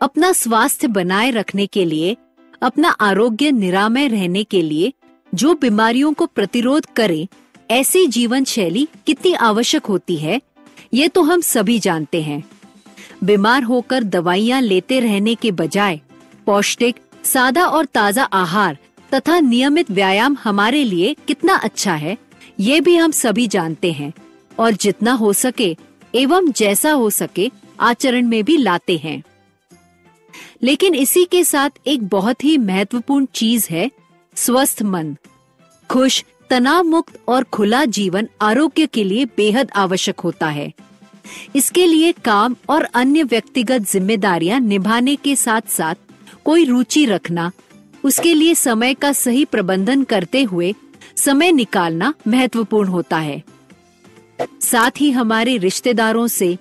अपना स्वास्थ्य बनाए रखने के लिए, अपना आरोग्य निरामय रहने के लिए जो बीमारियों को प्रतिरोध करे, ऐसी जीवन शैली कितनी आवश्यक होती है, ये तो हम सभी जानते हैं। बीमार होकर दवाइयाँ लेते रहने के बजाय पौष्टिक, सादा और ताजा आहार तथा नियमित व्यायाम हमारे लिए कितना अच्छा है, ये भी हम सभी जानते हैं और जितना हो सके एवं जैसा हो सके आचरण में भी लाते हैं। लेकिन इसी के साथ एक बहुत ही महत्वपूर्ण चीज है स्वस्थ मन। खुश, तनाव मुक्त और खुला जीवन आरोग्य के लिए बेहद आवश्यक होता है। इसके लिए काम और अन्य व्यक्तिगत जिम्मेदारियां निभाने के साथ साथ कोई रुचि रखना, उसके लिए समय का सही प्रबंधन करते हुए समय निकालना महत्वपूर्ण होता है। साथ ही हमारे रिश्तेदारों से,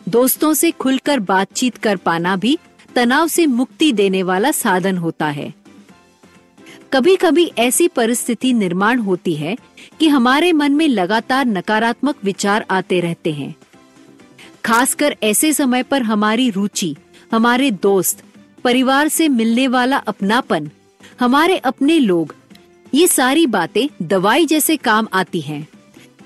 दोस्तों से खुलकर बातचीत कर पाना भी तनाव से मुक्ति देने वाला साधन होता है। कभी कभी ऐसी परिस्थिति निर्माण होती है कि हमारे मन में लगातार नकारात्मक विचार आते रहते हैं। खासकर ऐसे समय पर हमारी रुचि, हमारे दोस्त, परिवार से मिलने वाला अपनापन, हमारे अपने लोग, ये सारी बातें दवाई जैसे काम आती हैं।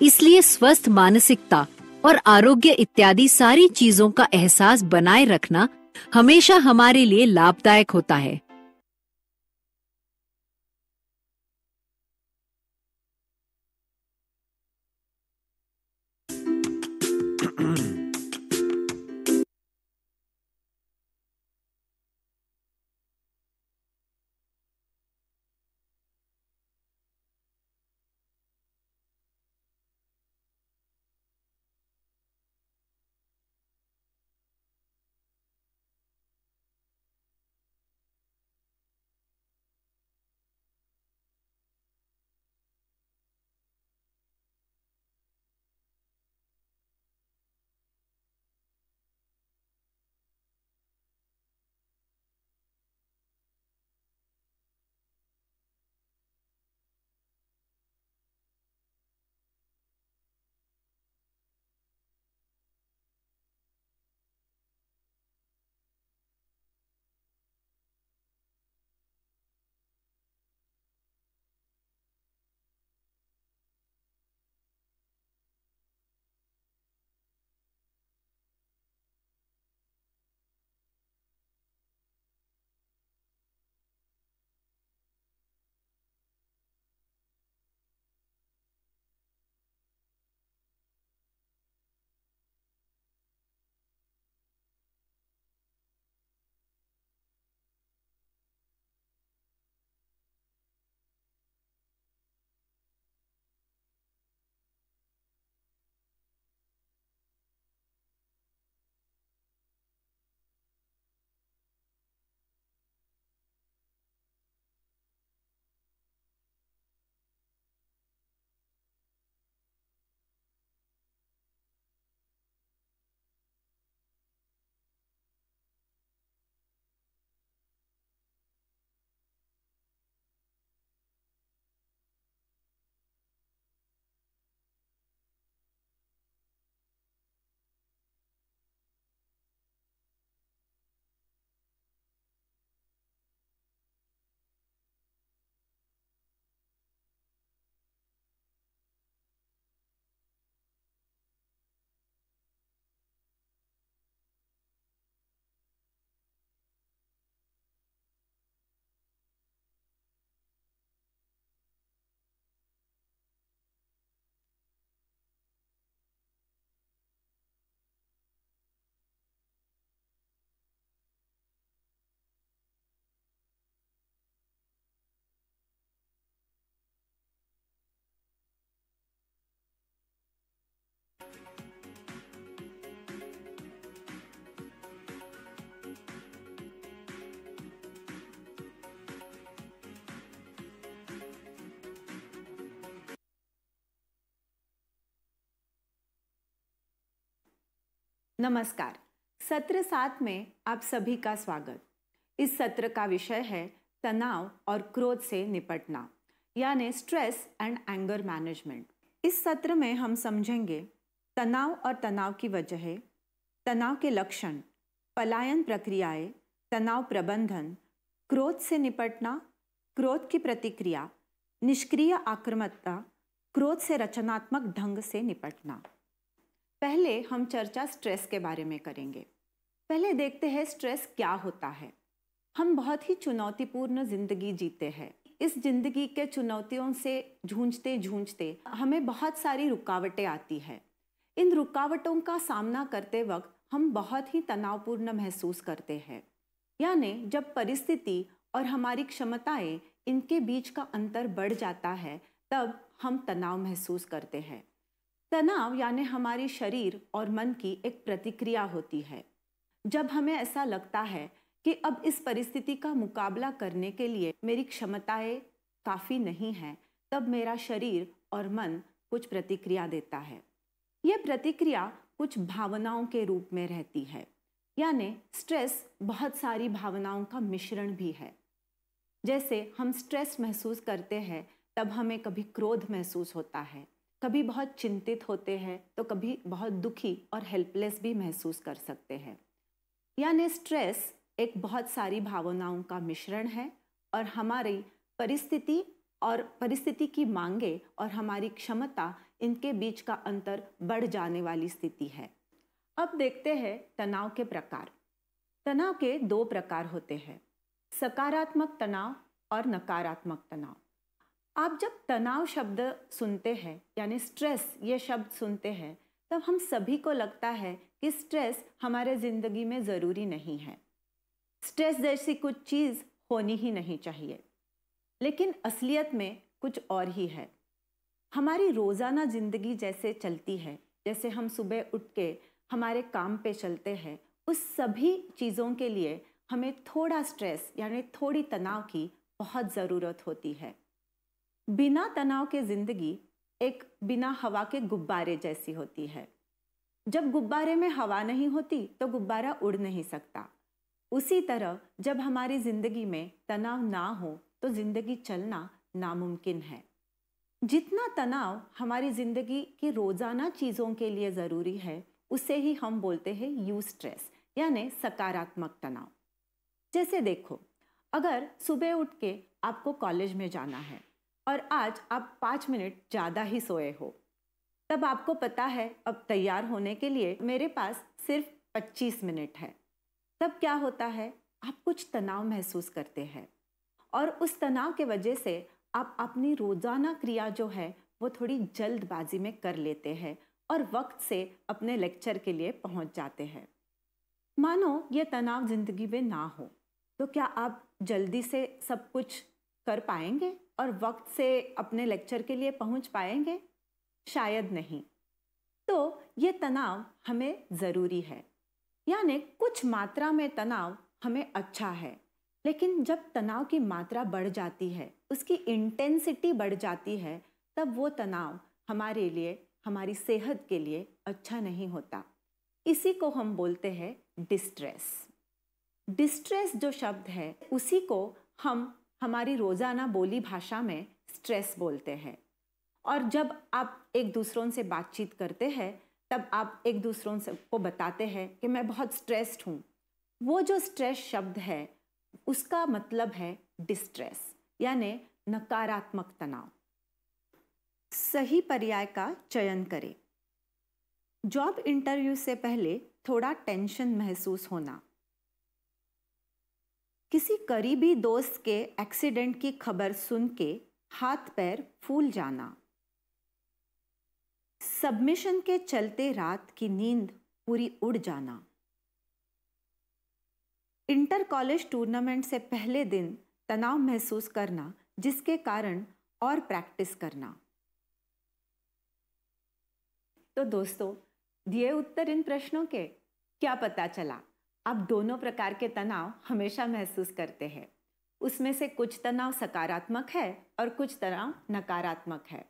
इसलिए स्वस्थ मानसिकता और आरोग्य इत्यादि सारी चीजों का एहसास बनाए रखना हमेशा हमारे लिए लाभदायक होता है। नमस्कार। सत्र 7 में आप सभी का स्वागत। इस सत्र का विषय है तनाव और क्रोध से निपटना, यानी स्ट्रेस एंड एंगर मैनेजमेंट। इस सत्र में हम समझेंगे तनाव और तनाव की वजहें, तनाव के लक्षण, पलायन प्रक्रियाएं, तनाव प्रबंधन, क्रोध से निपटना, क्रोध की प्रतिक्रिया, निष्क्रिय आक्रामकता, क्रोध से रचनात्मक ढंग से निपटना। पहले हम चर्चा स्ट्रेस के बारे में करेंगे। पहले देखते हैं स्ट्रेस क्या होता है। हम बहुत ही चुनौतीपूर्ण जिंदगी जीते हैं। इस जिंदगी के चुनौतियों से जूझते जूझते हमें बहुत सारी रुकावटें आती है। इन रुकावटों का सामना करते वक्त हम बहुत ही तनावपूर्ण महसूस करते हैं। यानी जब परिस्थिति और हमारी क्षमताएं इनके बीच का अंतर बढ़ जाता है, तब हम तनाव महसूस करते हैं। तनाव यानी हमारी शरीर और मन की एक प्रतिक्रिया होती है। जब हमें ऐसा लगता है कि अब इस परिस्थिति का मुकाबला करने के लिए मेरी क्षमताएं काफ़ी नहीं हैं, तब मेरा शरीर और मन कुछ प्रतिक्रिया देता है। यह प्रतिक्रिया कुछ भावनाओं के रूप में रहती है। यानी स्ट्रेस बहुत सारी भावनाओं का मिश्रण भी है। जैसे हम स्ट्रेस महसूस करते हैं तब हमें कभी क्रोध महसूस होता है, कभी बहुत चिंतित होते हैं तो कभी बहुत दुखी और हेल्पलेस भी महसूस कर सकते हैं। यानी स्ट्रेस एक बहुत सारी भावनाओं का मिश्रण है और हमारी परिस्थिति की मांगे और हमारी क्षमता, इनके बीच का अंतर बढ़ जाने वाली स्थिति है। अब देखते हैं तनाव के प्रकार। तनाव के दो प्रकार होते हैं, सकारात्मक तनाव और नकारात्मक तनाव। आप जब तनाव शब्द सुनते हैं यानी स्ट्रेस ये शब्द सुनते हैं, तब हम सभी को लगता है कि स्ट्रेस हमारे ज़िंदगी में ज़रूरी नहीं है, स्ट्रेस जैसी कुछ चीज़ होनी ही नहीं चाहिए। लेकिन असलियत में कुछ और ही है। हमारी रोज़ाना ज़िंदगी जैसे चलती है, जैसे हम सुबह उठ के हमारे काम पे चलते हैं, उस सभी चीज़ों के लिए हमें थोड़ा स्ट्रेस यानी थोड़ी तनाव की बहुत ज़रूरत होती है। बिना तनाव के ज़िंदगी एक बिना हवा के गुब्बारे जैसी होती है। जब गुब्बारे में हवा नहीं होती तो गुब्बारा उड़ नहीं सकता। उसी तरह जब हमारी ज़िंदगी में तनाव ना हो तो ज़िंदगी चलना नामुमकिन है। जितना तनाव हमारी ज़िंदगी की रोज़ाना चीज़ों के लिए ज़रूरी है, उसे ही हम बोलते हैं यू स्ट्रेस यानी सकारात्मक तनाव। जैसे देखो, अगर सुबह उठ के आपको कॉलेज में जाना है और आज आप 5 मिनट ज़्यादा ही सोए हो, तब आपको पता है अब तैयार होने के लिए मेरे पास सिर्फ 25 मिनट है। तब क्या होता है, आप कुछ तनाव महसूस करते हैं और उस तनाव के वजह से आप अपनी रोज़ाना क्रिया जो है वो थोड़ी जल्दबाजी में कर लेते हैं और वक्त से अपने लेक्चर के लिए पहुंच जाते हैं। मानो ये तनाव ज़िंदगी में ना हो तो क्या आप जल्दी से सब कुछ कर पाएंगे और वक्त से अपने लेक्चर के लिए पहुंच पाएंगे? शायद नहीं। तो ये तनाव हमें ज़रूरी है। यानी कुछ मात्रा में तनाव हमें अच्छा है, लेकिन जब तनाव की मात्रा बढ़ जाती है, उसकी इंटेंसिटी बढ़ जाती है, तब वो तनाव हमारे लिए, हमारी सेहत के लिए अच्छा नहीं होता। इसी को हम बोलते हैं डिस्ट्रेस। डिस्ट्रेस जो शब्द है उसी को हम हमारी रोज़ाना बोली भाषा में स्ट्रेस बोलते हैं। और जब आप एक दूसरों से बातचीत करते हैं तब आप एक दूसरों से को बताते हैं कि मैं बहुत स्ट्रेस्ड हूँ। वो जो स्ट्रेस शब्द है उसका मतलब है डिस्ट्रेस यानी नकारात्मक तनाव। सही पर्याय का चयन करें। जॉब इंटरव्यू से पहले थोड़ा टेंशन महसूस होना, किसी करीबी दोस्त के एक्सीडेंट की खबर सुन के हाथ पैर फूल जाना, सबमिशन के चलते रात की नींद पूरी उड़ जाना, इंटर कॉलेज टूर्नामेंट से पहले दिन तनाव महसूस करना जिसके कारण और प्रैक्टिस करना। तो दोस्तों, दिए उत्तर इन प्रश्नों के क्या पता चला? आप दोनों प्रकार के तनाव हमेशा महसूस करते हैं। उसमें से कुछ तनाव सकारात्मक है और कुछ तनाव नकारात्मक है।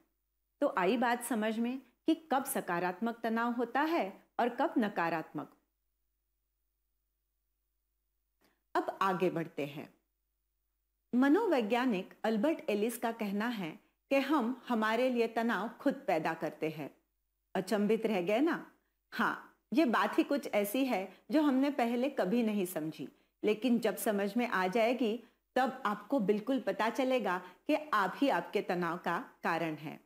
तो आई बात समझ में कि कब सकारात्मक तनाव होता है और कब नकारात्मक। अब आगे बढ़ते हैं। मनोवैज्ञानिक अल्बर्ट एलिस का कहना है कि हम हमारे लिए तनाव खुद पैदा करते हैं। अचंभित रह गए ना? हाँ, ये बात ही कुछ ऐसी है जो हमने पहले कभी नहीं समझी लेकिन जब समझ में आ जाएगी तब आपको बिल्कुल पता चलेगा कि आप ही आपके तनाव का कारण है।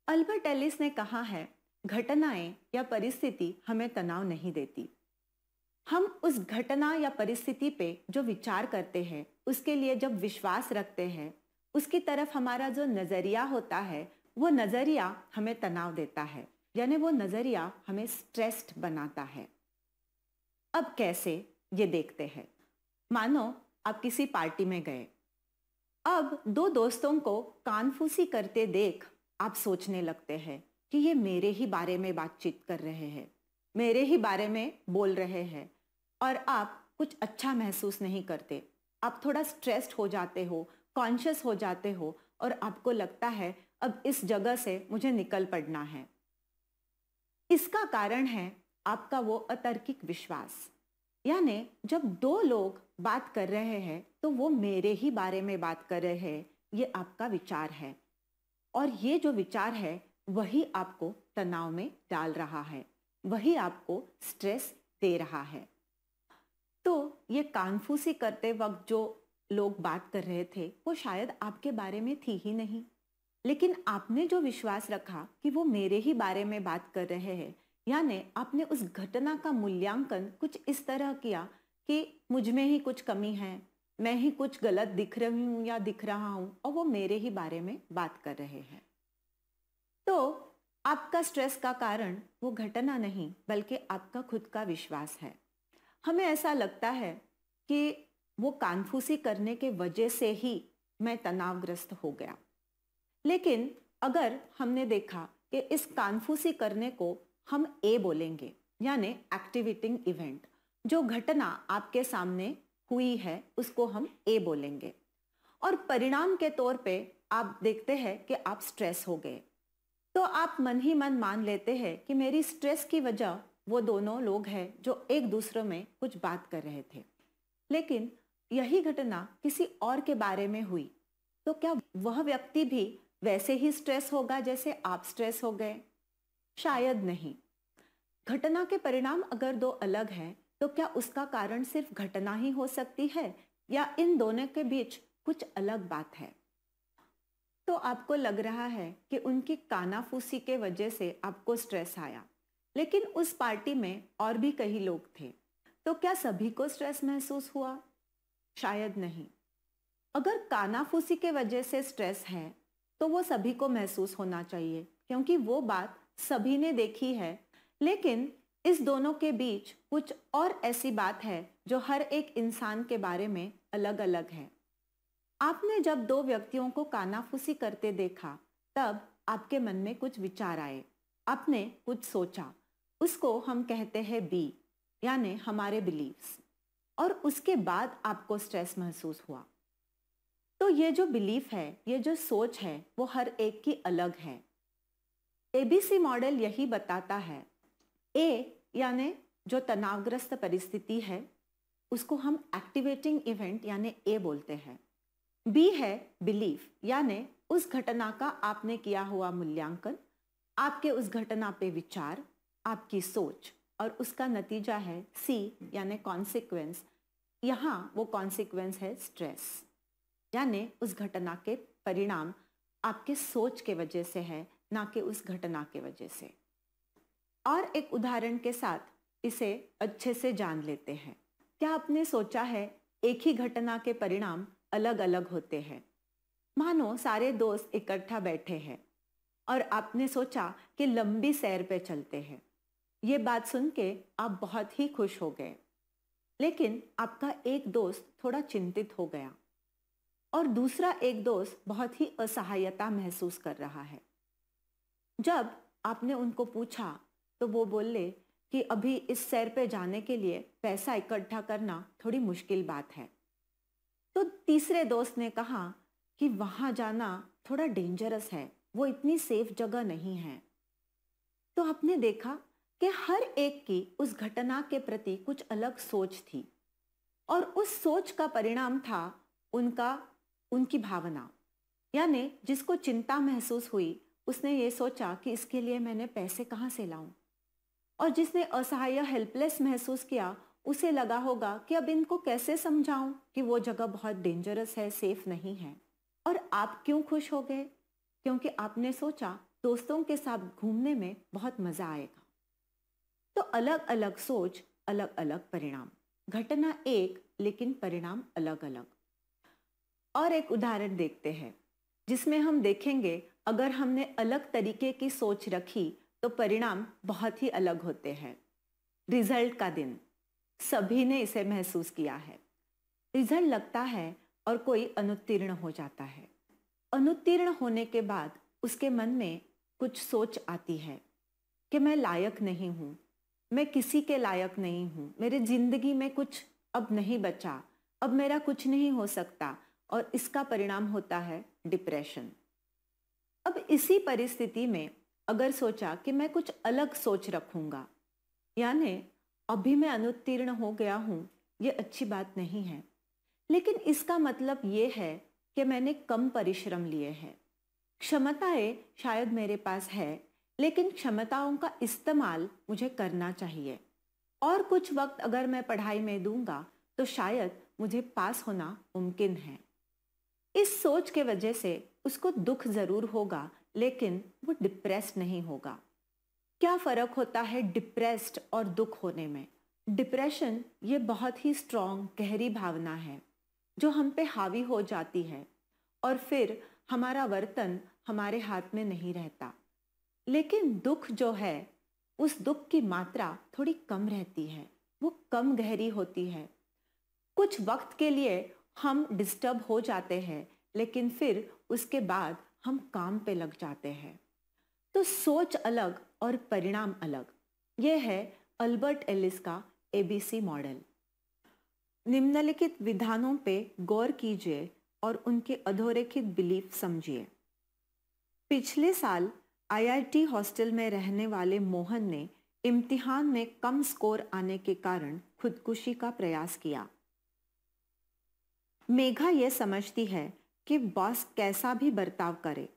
अल्बर्ट एलिस ने कहा है, घटनाएं या परिस्थिति हमें तनाव नहीं देती। हम उस घटना या परिस्थिति पे जो विचार करते हैं, उसके लिए जब विश्वास रखते हैं, उसकी तरफ हमारा जो नजरिया होता है, वो नजरिया हमें तनाव देता है, यानी वो नजरिया हमें स्ट्रेस्ड बनाता है। अब कैसे, ये देखते हैं। मानो आप किसी पार्टी में गए। अब दो दोस्तों को कानफूसी करते देख आप सोचने लगते हैं कि ये मेरे ही बारे में बातचीत कर रहे हैं, मेरे ही बारे में बोल रहे हैं, और आप कुछ अच्छा महसूस नहीं करते। आप थोड़ा स्ट्रेस्ड हो जाते हो, कॉन्शियस हो जाते हो, और आपको लगता है अब इस जगह से मुझे निकल पड़ना है। इसका कारण है आपका वो अतार्किक विश्वास। यानी जब दो लोग बात कर रहे हैं तो वो मेरे ही बारे में बात कर रहे हैं, ये आपका विचार है, और ये जो विचार है वही आपको तनाव में डाल रहा है, वही आपको स्ट्रेस दे रहा है। तो ये कानफूसी करते वक्त जो लोग बात कर रहे थे वो शायद आपके बारे में थी ही नहीं, लेकिन आपने जो विश्वास रखा कि वो मेरे ही बारे में बात कर रहे हैं, यानी आपने उस घटना का मूल्यांकन कुछ इस तरह किया कि मुझ में ही कुछ कमी है, मैं ही कुछ गलत दिख रही हूँ या दिख रहा हूँ, और वो मेरे ही बारे में बात कर रहे हैं। तो आपका स्ट्रेस का कारण वो घटना नहीं, बल्कि आपका खुद का विश्वास है। हमें ऐसा लगता है कि वो कानफूसी करने के वजह से ही मैं तनावग्रस्त हो गया। लेकिन अगर हमने देखा कि इस कानफूसी करने को हम ए बोलेंगे, यानी एक्टिवेटिंग इवेंट, जो घटना आपके सामने हुई है उसको हम ए बोलेंगे, और परिणाम के तौर पे आप देखते हैं कि आप स्ट्रेस हो गए, तो आप मन ही मन मान लेते हैं कि मेरी स्ट्रेस की वजह वो दोनों लोग हैं जो एक दूसरे में कुछ बात कर रहे थे। लेकिन यही घटना किसी और के बारे में हुई तो क्या वह व्यक्ति भी वैसे ही स्ट्रेस होगा जैसे आप स्ट्रेस हो गए? शायद नहीं। घटना के परिणाम अगर दो अलग हैं तो क्या उसका कारण सिर्फ घटना ही हो सकती है, या इन दोनों के बीच कुछ अलग बात है? तो आपको लग रहा है कि उनकी कानाफूसी के वजह से आपको स्ट्रेस आया, लेकिन उस पार्टी में और भी कई लोग थे, तो क्या सभी को स्ट्रेस महसूस हुआ? शायद नहीं। अगर कानाफूसी के वजह से स्ट्रेस है तो वो सभी को महसूस होना चाहिए, क्योंकि वो बात सभी ने देखी है, लेकिन इस दोनों के बीच कुछ और ऐसी बात है जो हर एक इंसान के बारे में अलग अलग है। आपने जब दो व्यक्तियों को कानाफूसी करते देखा तब आपके मन में कुछ विचार आए, आपने कुछ सोचा, उसको हम कहते हैं बी, यानी हमारे बिलीव्स, और उसके बाद आपको स्ट्रेस महसूस हुआ। तो ये जो बिलीफ है, ये जो सोच है, वो हर एक की अलग है। एबीसी मॉडल यही बताता है। ए यानी जो तनावग्रस्त परिस्थिति है उसको हम एक्टिवेटिंग इवेंट यानी ए बोलते हैं। बी है बिलीफ, यानी उस घटना का आपने किया हुआ मूल्यांकन, आपके उस घटना पे विचार, आपकी सोच, और उसका नतीजा है सी यानी कॉन्सिक्वेंस। यहाँ वो कॉन्सिक्वेंस है स्ट्रेस, यानी उस घटना के परिणाम आपके सोच के वजह से है, ना कि उस घटना के वजह से। और एक उदाहरण के साथ इसे अच्छे से जान लेते हैं। क्या आपने सोचा है एक ही घटना के परिणाम अलग अलग होते हैं? मानो सारे दोस्त इकट्ठा बैठे हैं और आपने सोचा कि लंबी सैर पे चलते हैं। ये बात सुन के आप बहुत ही खुश हो गए, लेकिन आपका एक दोस्त थोड़ा चिंतित हो गया और दूसरा एक दोस्त बहुत ही असहायता महसूस कर रहा है। जब आपने उनको पूछा तो वो बोले कि अभी इस सैर पे जाने के लिए पैसा इकट्ठा करना थोड़ी मुश्किल बात है। तो तीसरे दोस्त ने कहा कि वहां जाना थोड़ा डेंजरस है, वो इतनी सेफ जगह नहीं है। तो आपने देखा कि हर एक की उस घटना के प्रति कुछ अलग सोच थी, और उस सोच का परिणाम था उनकी भावना। यानी जिसको चिंता महसूस हुई उसने ये सोचा कि इसके लिए मैंने पैसे कहाँ से लाऊं, और जिसने असहाय हेल्पलेस महसूस किया उसे लगा होगा कि अब इनको कैसे समझाऊं कि वो जगह बहुत डेंजरस है, सेफ नहीं है। और आप क्यों खुश हो गए? क्योंकि आपने सोचा दोस्तों के साथ घूमने में बहुत मजा आएगा। तो अलग अलग सोच, अलग अलग परिणाम। घटना एक, लेकिन परिणाम अलग अलग। और एक उदाहरण देखते हैं जिसमें हम देखेंगे अगर हमने अलग तरीके की सोच रखी तो परिणाम बहुत ही अलग होते हैं। रिजल्ट का दिन, सभी ने इसे महसूस किया है। रिजल्ट लगता है और कोई अनुत्तीर्ण हो जाता है। अनुत्तीर्ण होने के बाद उसके मन में कुछ सोच आती है कि मैं लायक नहीं हूँ, मैं किसी के लायक नहीं हूँ, मेरी जिंदगी में कुछ अब नहीं बचा, अब मेरा कुछ नहीं हो सकता, और इसका परिणाम होता है डिप्रेशन। अब इसी परिस्थिति में अगर सोचा कि मैं कुछ अलग सोच रखूंगा, यानी अभी मैं अनुत्तीर्ण हो गया हूँ, ये अच्छी बात नहीं है, लेकिन इसका मतलब ये है कि मैंने कम परिश्रम लिए हैं। क्षमताएं शायद मेरे पास है, लेकिन क्षमताओं का इस्तेमाल मुझे करना चाहिए, और कुछ वक्त अगर मैं पढ़ाई में दूंगा तो शायद मुझे पास होना मुमकिन है। इस सोच के वजह से उसको दुख जरूर होगा, लेकिन वो डिप्रेस्ड नहीं होगा। क्या फर्क होता है डिप्रेस्ड और दुख होने में? डिप्रेशन ये बहुत ही स्ट्रॉन्ग, गहरी भावना है जो हम पे हावी हो जाती है, और फिर हमारा वर्तन हमारे हाथ में नहीं रहता। लेकिन दुख जो है, उस दुख की मात्रा थोड़ी कम रहती है, वो कम गहरी होती है। कुछ वक्त के लिए हम डिस्टर्ब हो जाते हैं, लेकिन फिर उसके बाद हम काम पे लग जाते हैं। तो सोच अलग और परिणाम अलग, यह है अल्बर्ट एलिस का एबीसी मॉडल। निम्नलिखित विधानों पे गौर कीजिए और उनके अधोरेखित बिलीफ समझिए। पिछले साल आईआईटी हॉस्टल में रहने वाले मोहन ने इम्तिहान में कम स्कोर आने के कारण खुदकुशी का प्रयास किया। मेघा यह समझती है कि बॉस कैसा भी बर्ताव करे,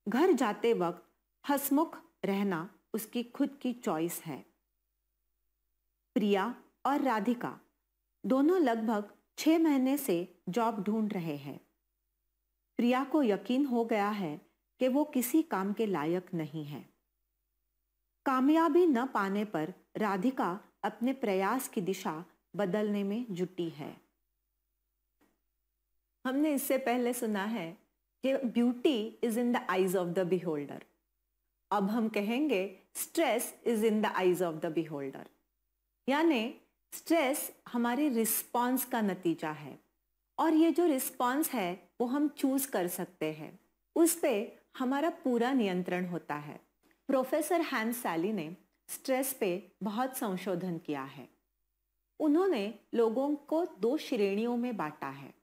घर जाते वक्त हंसमुख रहना उसकी खुद की चॉइस है। प्रिया और राधिका दोनों लगभग 6 महीने से जॉब ढूंढ रहे हैं। प्रिया को यकीन हो गया है कि वो किसी काम के लायक नहीं है। कामयाबी न पाने पर राधिका अपने प्रयास की दिशा बदलने में जुटी है। हमने इससे पहले सुना है कि beauty is in the eyes of the beholder. अब हम कहेंगे stress is in the eyes of the beholder, यानी स्ट्रेस हमारे रिस्पॉन्स का नतीजा है, और ये जो रिस्पॉन्स है वो हम चूज कर सकते हैं, उस पे हमारा पूरा नियंत्रण होता है। प्रोफेसर हैंस सैली ने स्ट्रेस पे बहुत संशोधन किया है। उन्होंने लोगों को 2 श्रेणियों में बांटा है।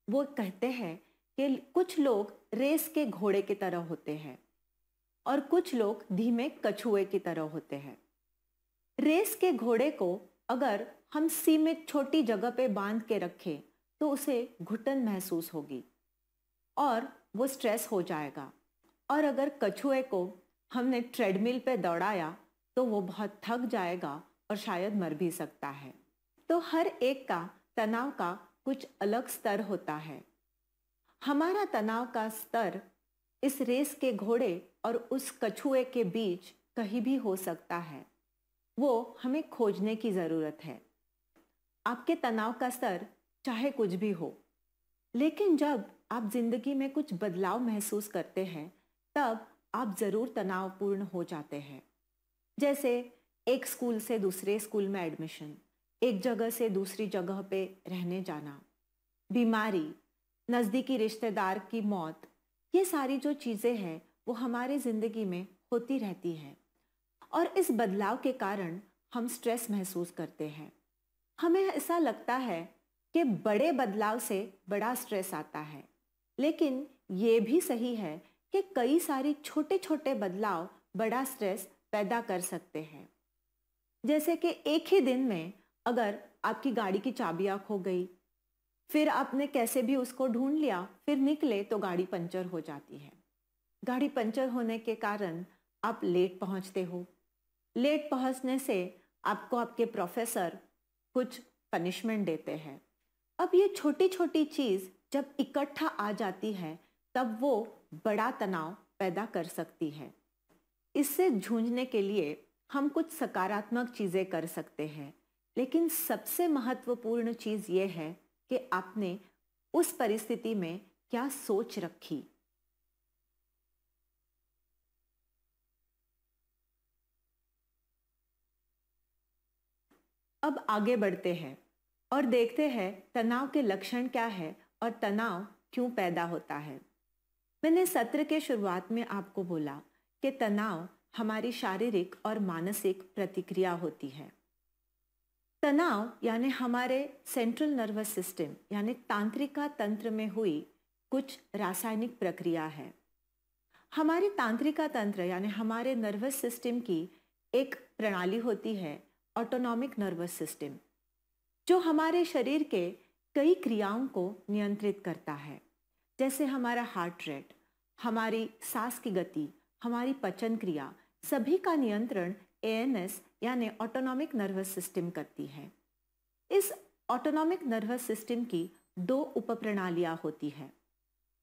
वो कहते हैं कि कुछ लोग रेस के घोड़े की तरह होते हैं और कुछ लोग धीमे कछुए की तरह होते हैं। रेस के घोड़े को अगर हम सीमित छोटी जगह पे बांध के रखें तो उसे घुटन महसूस होगी और वो स्ट्रेस हो जाएगा, और अगर कछुए को हमने ट्रेडमिल पे दौड़ाया तो वो बहुत थक जाएगा और शायद मर भी सकता है। तो हर एक का तनाव का कुछ अलग स्तर होता है। हमारा तनाव का स्तर इस रेस के घोड़े और उस कछुए के बीच कहीं भी हो सकता है, वो हमें खोजने की जरूरत है। आपके तनाव का स्तर चाहे कुछ भी हो, लेकिन जब आप जिंदगी में कुछ बदलाव महसूस करते हैं तब आप जरूर तनावपूर्ण हो जाते हैं। जैसे एक स्कूल से दूसरे स्कूल में एडमिशन, एक जगह से दूसरी जगह पे रहने जाना, बीमारी, नज़दीकी रिश्तेदार की मौत, ये सारी जो चीज़ें हैं वो हमारे ज़िंदगी में होती रहती हैं, और इस बदलाव के कारण हम स्ट्रेस महसूस करते हैं। हमें ऐसा लगता है कि बड़े बदलाव से बड़ा स्ट्रेस आता है, लेकिन ये भी सही है कि कई सारी छोटे छोटे बदलाव बड़ा स्ट्रेस पैदा कर सकते हैं। जैसे कि एक ही दिन में अगर आपकी गाड़ी की चाबियां खो गई, फिर आपने कैसे भी उसको ढूंढ लिया, फिर निकले तो गाड़ी पंचर हो जाती है। गाड़ी पंचर होने के कारण आप लेट पहुंचते हो। लेट पहुंचने से आपको आपके प्रोफेसर कुछ पनिशमेंट देते हैं। अब ये छोटी छोटी चीज़ जब इकट्ठा आ जाती है तब वो बड़ा तनाव पैदा कर सकती है। इससे जूझने के लिए हम कुछ सकारात्मक चीज़ें कर सकते हैं, लेकिन सबसे महत्वपूर्ण चीज़ ये है कि आपने उस परिस्थिति में क्या सोच रखी। अब आगे बढ़ते हैं और देखते हैं तनाव के लक्षण क्या है और तनाव क्यों पैदा होता है। मैंने सत्र के शुरुआत में आपको बोला कि तनाव हमारी शारीरिक और मानसिक प्रतिक्रिया होती है। तनाव यानी हमारे सेंट्रल नर्वस सिस्टम यानी तांत्रिका तंत्र में हुई कुछ रासायनिक प्रक्रिया है। हमारी तांत्रिका तंत्र यानी हमारे नर्वस सिस्टम की एक प्रणाली होती है, ऑटोनॉमिक नर्वस सिस्टम, जो हमारे शरीर के कई क्रियाओं को नियंत्रित करता है, जैसे हमारा हार्ट रेट, हमारी सांस की गति, हमारी पचन क्रिया, सभी का नियंत्रण एएनएस यानी ऑटोनॉमिक नर्वस सिस्टम करती है। इस ऑटोनॉमिक नर्वस सिस्टम की दो उपप्रणालियां होती है,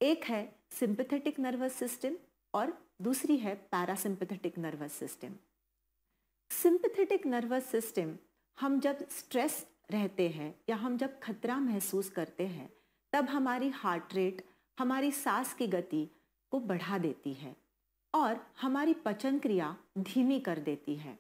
एक है सिंपैथेटिक नर्वस सिस्टम और दूसरी है parasympathetic nervous system. Sympathetic nervous system हम जब स्ट्रेस रहते हैं या हम जब खतरा महसूस करते हैं तब हमारी हार्ट रेट, हमारी सांस की गति को बढ़ा देती है और हमारी पचन क्रिया धीमी कर देती है।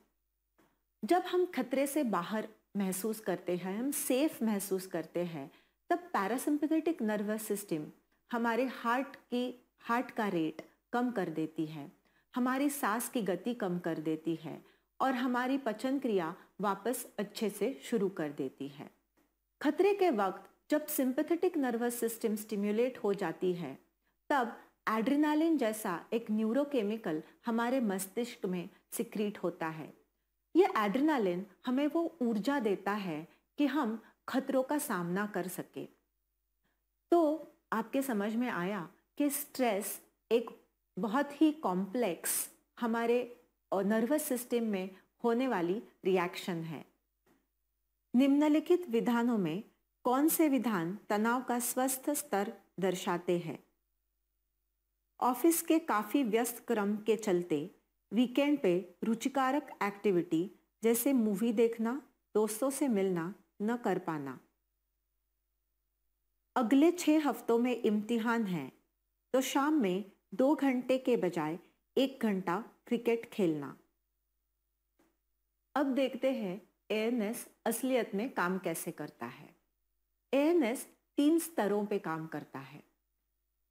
जब हम खतरे से बाहर महसूस करते हैं, हम सेफ महसूस करते हैं, तब पैरासिम्पैथेटिक नर्वस सिस्टम हमारे हार्ट का रेट कम कर देती है, हमारी सांस की गति कम कर देती है और हमारी पचन क्रिया वापस अच्छे से शुरू कर देती है। खतरे के वक्त जब सिंपैथेटिक नर्वस सिस्टम स्टिम्युलेट हो जाती है तब एड्रेनालिन जैसा एक न्यूरोकेमिकल हमारे मस्तिष्क में सिक्रीट होता है। यह एड्रेनालिन हमें वो ऊर्जा देता है कि हम खतरों का सामना कर सके। तो आपके समझ में आया कि स्ट्रेस एक बहुत ही कॉम्प्लेक्स हमारे नर्वस सिस्टम में होने वाली रिएक्शन है। निम्नलिखित विधानों में कौन से विधान तनाव का स्वस्थ स्तर दर्शाते हैं? ऑफिस के काफ़ी व्यस्त क्रम के चलते वीकेंड पे रुचिकारक एक्टिविटी जैसे मूवी देखना, दोस्तों से मिलना न कर पाना। अगले 6 हफ्तों में इम्तिहान है तो शाम में 2 घंटे के बजाय 1 घंटा क्रिकेट खेलना। अब देखते हैं एएनएस असलियत में काम कैसे करता है। एएनएस 3 स्तरों पे काम करता है।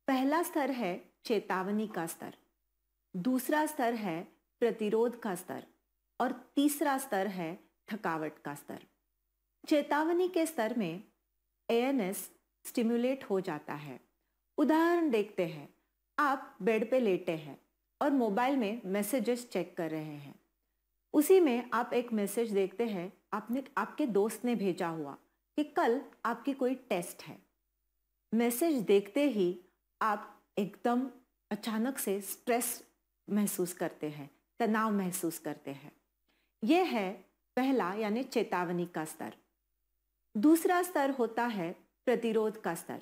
पहला स्तर है चेतावनी का स्तर, दूसरा स्तर है प्रतिरोध का स्तर और तीसरा स्तर है थकावट का स्तर। चेतावनी के स्तर में एएनएस स्टिम्युलेट हो जाता है। उदाहरण देखते हैं, आप बेड पे लेटे हैं और मोबाइल में मैसेजेस चेक कर रहे हैं। उसी में आप एक मैसेज देखते हैं, आपके दोस्त ने भेजा हुआ कि कल आपकी कोई टेस्ट है। मैसेज देखते ही आप एकदम अचानक से स्ट्रेस महसूस करते हैं, तनाव महसूस करते हैं। यह है पहला यानी चेतावनी का स्तर। दूसरा स्तर होता है प्रतिरोध का स्तर।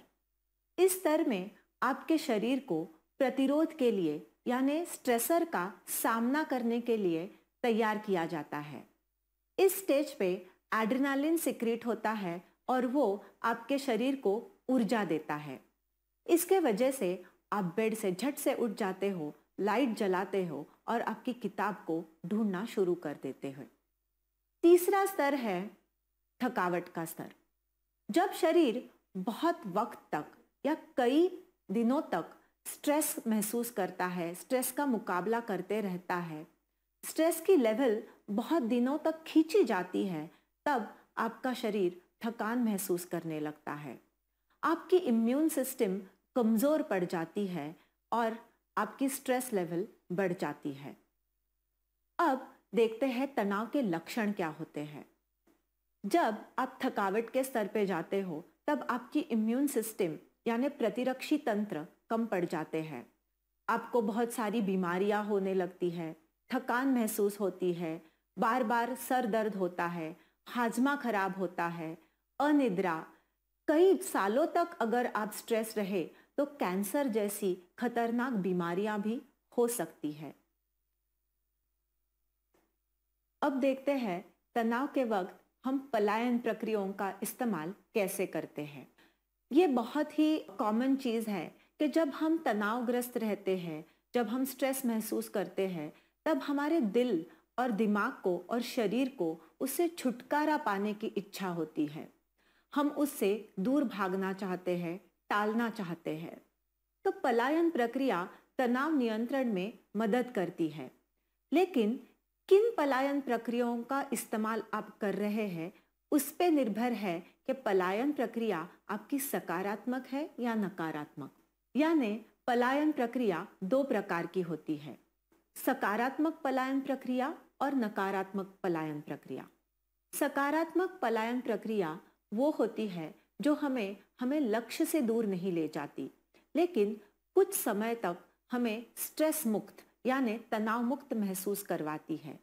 इस स्तर में आपके शरीर को प्रतिरोध के लिए यानी स्ट्रेसर का सामना करने के लिए तैयार किया जाता है। इस स्टेज पे एड्रेनालिन सिक्रीट होता है और वो आपके शरीर को ऊर्जा देता है। इसके वजह से आप बेड से झट से उठ जाते हो, लाइट जलाते हो और आपकी किताब को ढूंढना शुरू कर देते हो। तीसरा स्तर है थकावट का स्तर। जब शरीर बहुत वक्त तक या कई दिनों तक स्ट्रेस महसूस करता है, स्ट्रेस का मुकाबला करते रहता है, स्ट्रेस की लेवल बहुत दिनों तक खींची जाती है, तब आपका शरीर थकान महसूस करने लगता है। आपकी इम्यून सिस्टम कमज़ोर पड़ जाती है और आपकी स्ट्रेस लेवल बढ़ जाती है। अब देखते हैं तनाव के लक्षण क्या होते हैं। जब आप थकावट के स्तर पे जाते हो तब आपकी इम्यून सिस्टम यानी प्रतिरक्षी तंत्र कम पड़ जाते हैं। आपको बहुत सारी बीमारियां होने लगती है, थकान महसूस होती है, बार बार सर दर्द होता है, हाजमा खराब होता है, अनिद्रा, कई सालों तक अगर आप स्ट्रेस रहे तो कैंसर जैसी खतरनाक बीमारियां भी हो सकती है। अब देखते हैं तनाव के वक्त हम पलायन प्रक्रियाओं का इस्तेमाल कैसे करते हैं। ये बहुत ही कॉमन चीज़ है कि जब हम तनावग्रस्त रहते हैं, जब हम स्ट्रेस महसूस करते हैं, तब हमारे दिल और दिमाग को और शरीर को उससे छुटकारा पाने की इच्छा होती है। हम उससे दूर भागना चाहते हैं, टालना चाहते हैं। तो पलायन प्रक्रिया तनाव नियंत्रण में मदद करती है। लेकिन किन पलायन प्रक्रियाओं का इस्तेमाल आप कर रहे हैं उस पे निर्भर है कि पलायन प्रक्रिया आपकी सकारात्मक है या नकारात्मक। यानी पलायन प्रक्रिया दो प्रकार की होती है, सकारात्मक पलायन प्रक्रिया और नकारात्मक पलायन प्रक्रिया। सकारात्मक पलायन प्रक्रिया वो होती है जो हमें लक्ष्य से दूर नहीं ले जाती, लेकिन कुछ समय तक हमें स्ट्रेस मुक्त यानी तनाव मुक्त महसूस करवाती है।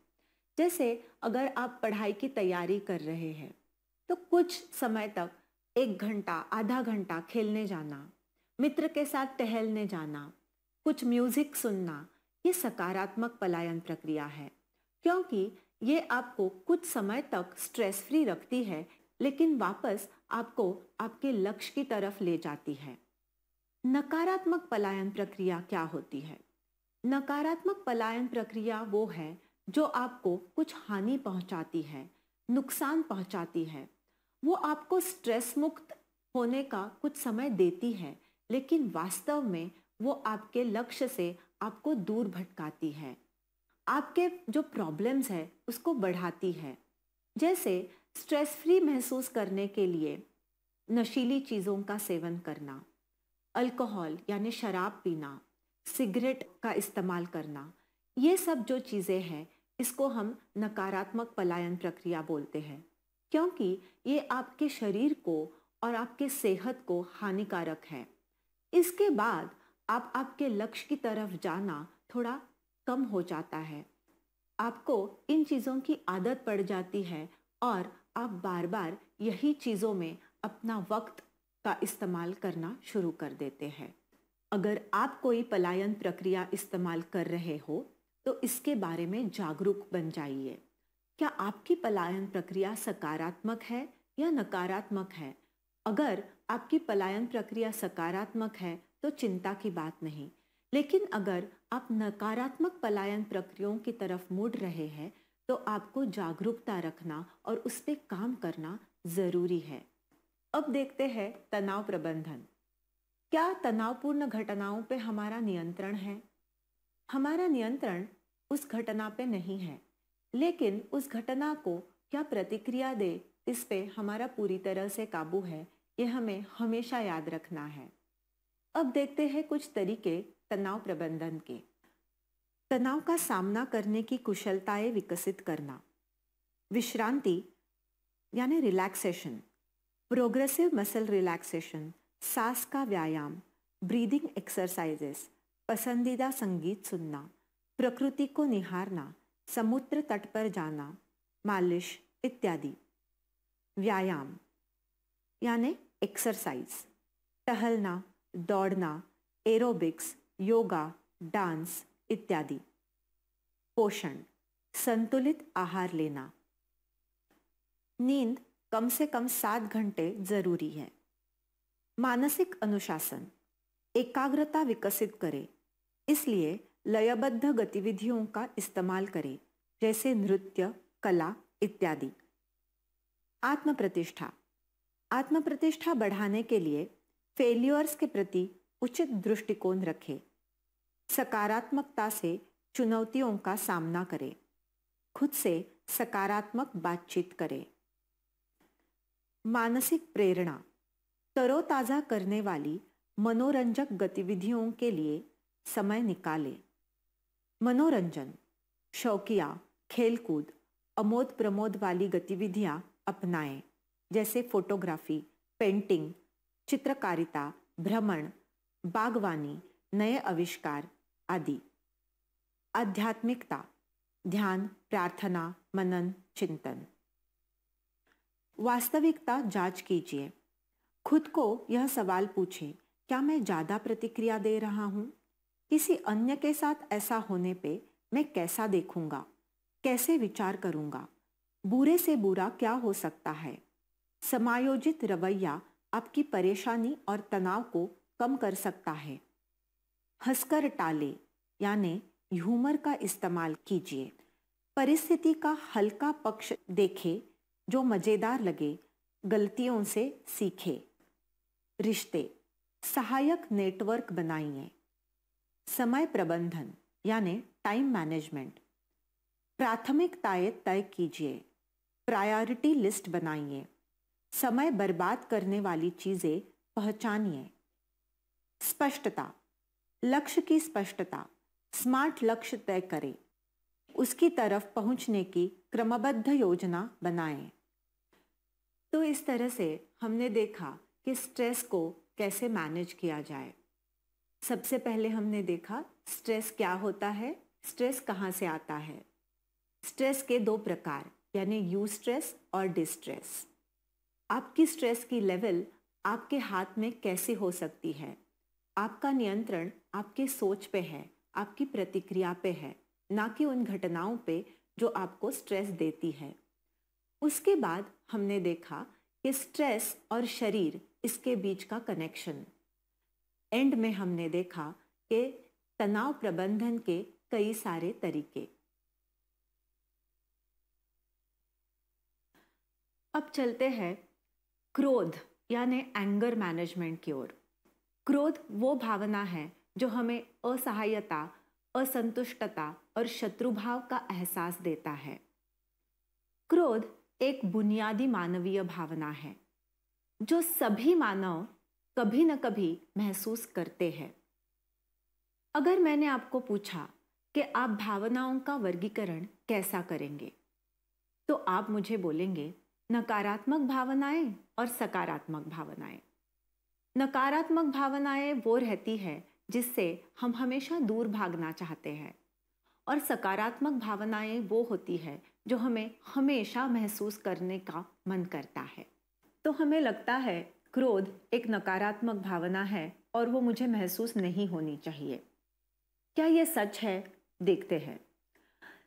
जैसे अगर आप पढ़ाई की तैयारी कर रहे हैं तो कुछ समय तक 1 घंटा, आधा घंटा खेलने जाना, मित्र के साथ टहलने जाना, कुछ म्यूजिक सुनना, ये सकारात्मक पलायन प्रक्रिया है, क्योंकि ये आपको कुछ समय तक स्ट्रेस फ्री रखती है, लेकिन वापस आपको आपके लक्ष्य की तरफ ले जाती है। नकारात्मक पलायन प्रक्रिया क्या होती है? नकारात्मक पलायन प्रक्रिया वो है जो आपको कुछ हानि पहुंचाती है, नुकसान पहुंचाती है। वो आपको स्ट्रेस मुक्त होने का कुछ समय देती है, लेकिन वास्तव में वो आपके लक्ष्य से आपको दूर भटकाती है, आपके जो प्रॉब्लम्स है उसको बढ़ाती है। जैसे स्ट्रेस फ्री महसूस करने के लिए नशीली चीज़ों का सेवन करना, अल्कोहल यानी शराब पीना, सिगरेट का इस्तेमाल करना, ये सब जो चीज़ें हैं इसको हम नकारात्मक पलायन प्रक्रिया बोलते हैं, क्योंकि ये आपके शरीर को और आपके सेहत को हानिकारक है। इसके बाद आप आपके लक्ष्य की तरफ जाना थोड़ा कम हो जाता है, आपको इन चीज़ों की आदत पड़ जाती है और आप बार बार यही चीज़ों में अपना वक्त का इस्तेमाल करना शुरू कर देते हैं। अगर आप कोई पलायन प्रक्रिया इस्तेमाल कर रहे हो तो इसके बारे में जागरूक बन जाइए। क्या आपकी पलायन प्रक्रिया सकारात्मक है या नकारात्मक है? अगर आपकी पलायन प्रक्रिया सकारात्मक है तो चिंता की बात नहीं, लेकिन अगर आप नकारात्मक पलायन प्रक्रियाओं की तरफ मुड़ रहे हैं तो आपको जागरूकता रखना और उस पर काम करना ज़रूरी है। अब देखते हैं तनाव प्रबंधन। क्या तनावपूर्ण घटनाओं पे हमारा नियंत्रण है? हमारा नियंत्रण उस घटना पे नहीं है, लेकिन उस घटना को क्या प्रतिक्रिया दे इस पे हमारा पूरी तरह से काबू है, ये हमें हमेशा याद रखना है। अब देखते हैं कुछ तरीके तनाव प्रबंधन के। तनाव का सामना करने की कुशलताएं विकसित करना, विश्रांति यानी रिलैक्सेशन, प्रोग्रेसिव मसल रिलैक्सेशन, सांस का व्यायाम, ब्रीदिंग एक्सरसाइजेस, पसंदीदा संगीत सुनना, प्रकृति को निहारना, समुद्र तट पर जाना, मालिश इत्यादि। व्यायाम यानी एक्सरसाइज, टहलना, दौड़ना, एरोबिक्स, योगा, डांस इत्यादि। पोषण, संतुलित आहार लेना। नींद कम से कम 7 घंटे जरूरी है। मानसिक अनुशासन, एकाग्रता विकसित करे, इसलिए लयबद्ध गतिविधियों का इस्तेमाल करें, जैसे नृत्य, कला इत्यादि। आत्मप्रतिष्ठा, आत्मप्रतिष्ठा बढ़ाने के लिए फेलियर्स के प्रति उचित दृष्टिकोण रखें, सकारात्मकता से चुनौतियों का सामना करें, खुद से सकारात्मक बातचीत करें। मानसिक प्रेरणा, तरोताजा करने वाली मनोरंजक गतिविधियों के लिए समय निकालें। मनोरंजन, शौकिया, खेलकूद, अमोद प्रमोद वाली गतिविधियां अपनाएं, जैसे फोटोग्राफी, पेंटिंग, चित्रकारिता, भ्रमण, बागवानी, नए आविष्कार आदि। आध्यात्मिकता, ध्यान, प्रार्थना, मनन, चिंतन। वास्तविकता जांच कीजिए। खुद को यह सवाल पूछें, क्या मैं ज़्यादा प्रतिक्रिया दे रहा हूँ? किसी अन्य के साथ ऐसा होने पे मैं कैसा देखूंगा, कैसे विचार करूंगा? बुरे से बुरा क्या हो सकता है? समायोजित रवैया आपकी परेशानी और तनाव को कम कर सकता है। हंसकर टाले यानी ह्यूमर का इस्तेमाल कीजिए। परिस्थिति का हल्का पक्ष देखे, जो मज़ेदार लगे। गलतियों से सीखे। रिश्ते, सहायक नेटवर्क बनाइए। समय प्रबंधन यानी टाइम मैनेजमेंट, प्राथमिकताएं तय कीजिए। प्रायोरिटी लिस्ट बनाइए। समय बर्बाद करने वाली चीज़ें पहचानिए। स्पष्टता, लक्ष्य की स्पष्टता। स्मार्ट लक्ष्य तय करें, उसकी तरफ पहुंचने की क्रमबद्ध योजना बनाएं। तो इस तरह से हमने देखा कि स्ट्रेस को कैसे मैनेज किया जाए। सबसे पहले हमने देखा स्ट्रेस क्या होता है, स्ट्रेस कहाँ से आता है। स्ट्रेस के दो प्रकार यानी यू स्ट्रेस और डिस्ट्रेस। आपकी स्ट्रेस की लेवल आपके हाथ में कैसे हो सकती है? आपका नियंत्रण आपके सोच पे है, आपकी प्रतिक्रिया पे है, ना कि उन घटनाओं पे जो आपको स्ट्रेस देती है। उसके बाद हमने देखा कि स्ट्रेस और शरीर, इसके बीच का कनेक्शन। एंड में हमने देखा कि तनाव प्रबंधन के कई सारे तरीके। अब चलते हैं क्रोध यानी एंगर मैनेजमेंट की ओर। क्रोध वो भावना है जो हमें असहायता, असंतुष्टता और शत्रुभाव का एहसास देता है। क्रोध एक बुनियादी मानवीय भावना है जो सभी मानव कभी न कभी महसूस करते हैं। अगर मैंने आपको पूछा कि आप भावनाओं का वर्गीकरण कैसा करेंगे, तो आप मुझे बोलेंगे नकारात्मक भावनाएं और सकारात्मक भावनाएं। नकारात्मक भावनाएं वो रहती है जिससे हम हमेशा दूर भागना चाहते हैं, और सकारात्मक भावनाएं वो होती है जो हमें हमेशा महसूस करने का मन करता है। तो हमें लगता है क्रोध एक नकारात्मक भावना है और वो मुझे महसूस नहीं होनी चाहिए। क्या ये सच है? देखते हैं।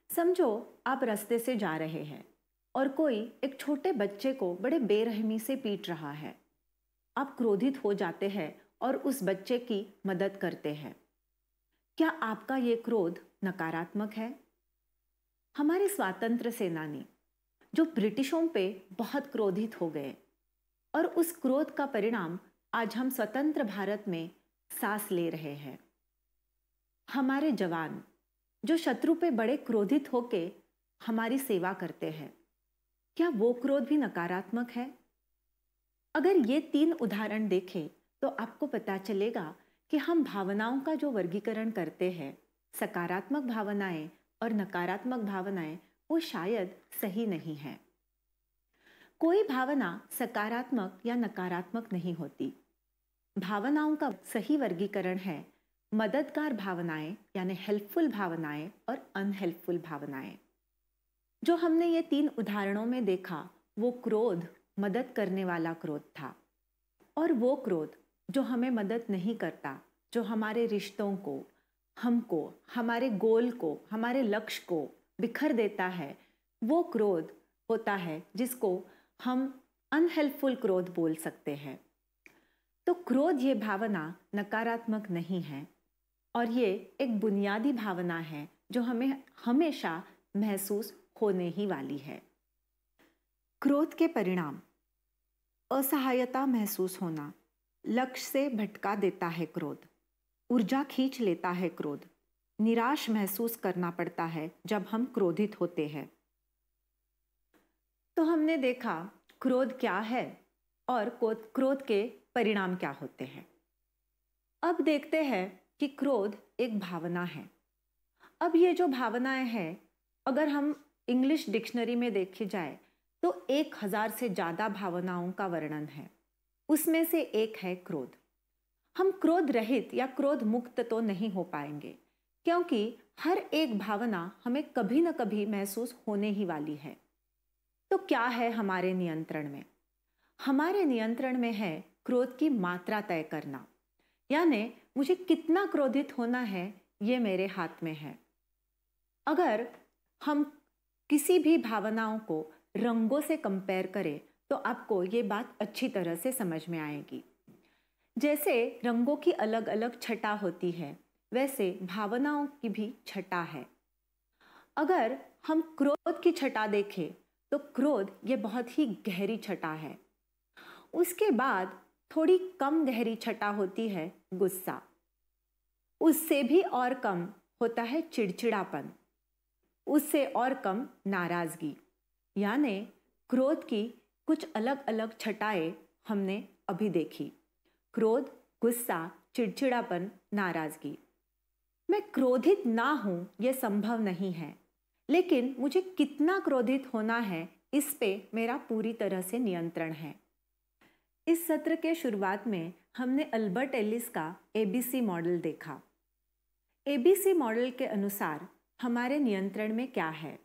समझो आप रास्ते से जा रहे हैं और कोई एक छोटे बच्चे को बड़े बेरहमी से पीट रहा है। आप क्रोधित हो जाते हैं और उस बच्चे की मदद करते हैं। क्या आपका ये क्रोध नकारात्मक है? हमारे स्वातंत्र्य सेनानी जो ब्रिटिशों पे बहुत क्रोधित हो गए, और उस क्रोध का परिणाम आज हम स्वतंत्र भारत में सांस ले रहे हैं। हमारे जवान जो शत्रु पे बड़े क्रोधित होके हमारी सेवा करते हैं, क्या वो क्रोध भी नकारात्मक है? अगर ये तीन उदाहरण देखें तो आपको पता चलेगा कि हम भावनाओं का जो वर्गीकरण करते हैं, सकारात्मक भावनाएं और नकारात्मक भावनाएं, वो शायद सही नहीं है। कोई भावना सकारात्मक या नकारात्मक नहीं होती। भावनाओं का सही वर्गीकरण है मददगार भावनाएं यानी हेल्पफुल भावनाएं और अनहेल्पफुल भावनाएं। जो हमने ये तीन उदाहरणों में देखा वो क्रोध मदद करने वाला क्रोध था, और वो क्रोध जो हमें मदद नहीं करता, जो हमारे रिश्तों को, हमको, हमारे गोल को, हमारे लक्ष्य को बिखर देता है, वो क्रोध होता है जिसको हम अनहेल्पफुल क्रोध बोल सकते हैं। तो क्रोध ये भावना नकारात्मक नहीं है, और ये एक बुनियादी भावना है जो हमें हमेशा महसूस होने ही वाली है। क्रोध के परिणाम: असहायता महसूस होना, लक्ष्य से भटका देता है क्रोध, ऊर्जा खींच लेता है क्रोध, निराश महसूस करना पड़ता है जब हम क्रोधित होते हैं। तो हमने देखा क्रोध क्या है और क्रोध के परिणाम क्या होते हैं। अब देखते हैं कि क्रोध एक भावना है। अब ये जो भावनाएं हैं, अगर हम इंग्लिश डिक्शनरी में देखी जाए तो 1000 से ज़्यादा भावनाओं का वर्णन है। उसमें से एक है क्रोध। हम क्रोध रहित या क्रोध मुक्त तो नहीं हो पाएंगे, क्योंकि हर एक भावना हमें कभी न कभी महसूस होने ही वाली है। तो क्या है हमारे नियंत्रण में? हमारे नियंत्रण में है क्रोध की मात्रा तय करना, यानी मुझे कितना क्रोधित होना है ये मेरे हाथ में है। अगर हम किसी भी भावनाओं को रंगों से कंपेयर करें तो आपको ये बात अच्छी तरह से समझ में आएगी। जैसे रंगों की अलग अलग छटा होती है, वैसे भावनाओं की भी छटा है। अगर हम क्रोध की छटा देखें तो क्रोध ये बहुत ही गहरी छटा है। उसके बाद थोड़ी कम गहरी छटा होती है गुस्सा। उससे भी और कम होता है चिड़चिड़ापन। उससे और कम नाराजगी। यानी क्रोध की कुछ अलग अलग छटाएं हमने अभी देखी। क्रोध, गुस्सा, चिड़चिड़ापन, नाराजगी। मैं क्रोधित ना हूं यह संभव नहीं है, लेकिन मुझे कितना क्रोधित होना है इस पे मेरा पूरी तरह से नियंत्रण है। इस सत्र के शुरुआत में हमने अल्बर्ट एलिस का एबीसी मॉडल देखा। एबीसी मॉडल के अनुसार हमारे नियंत्रण में क्या है?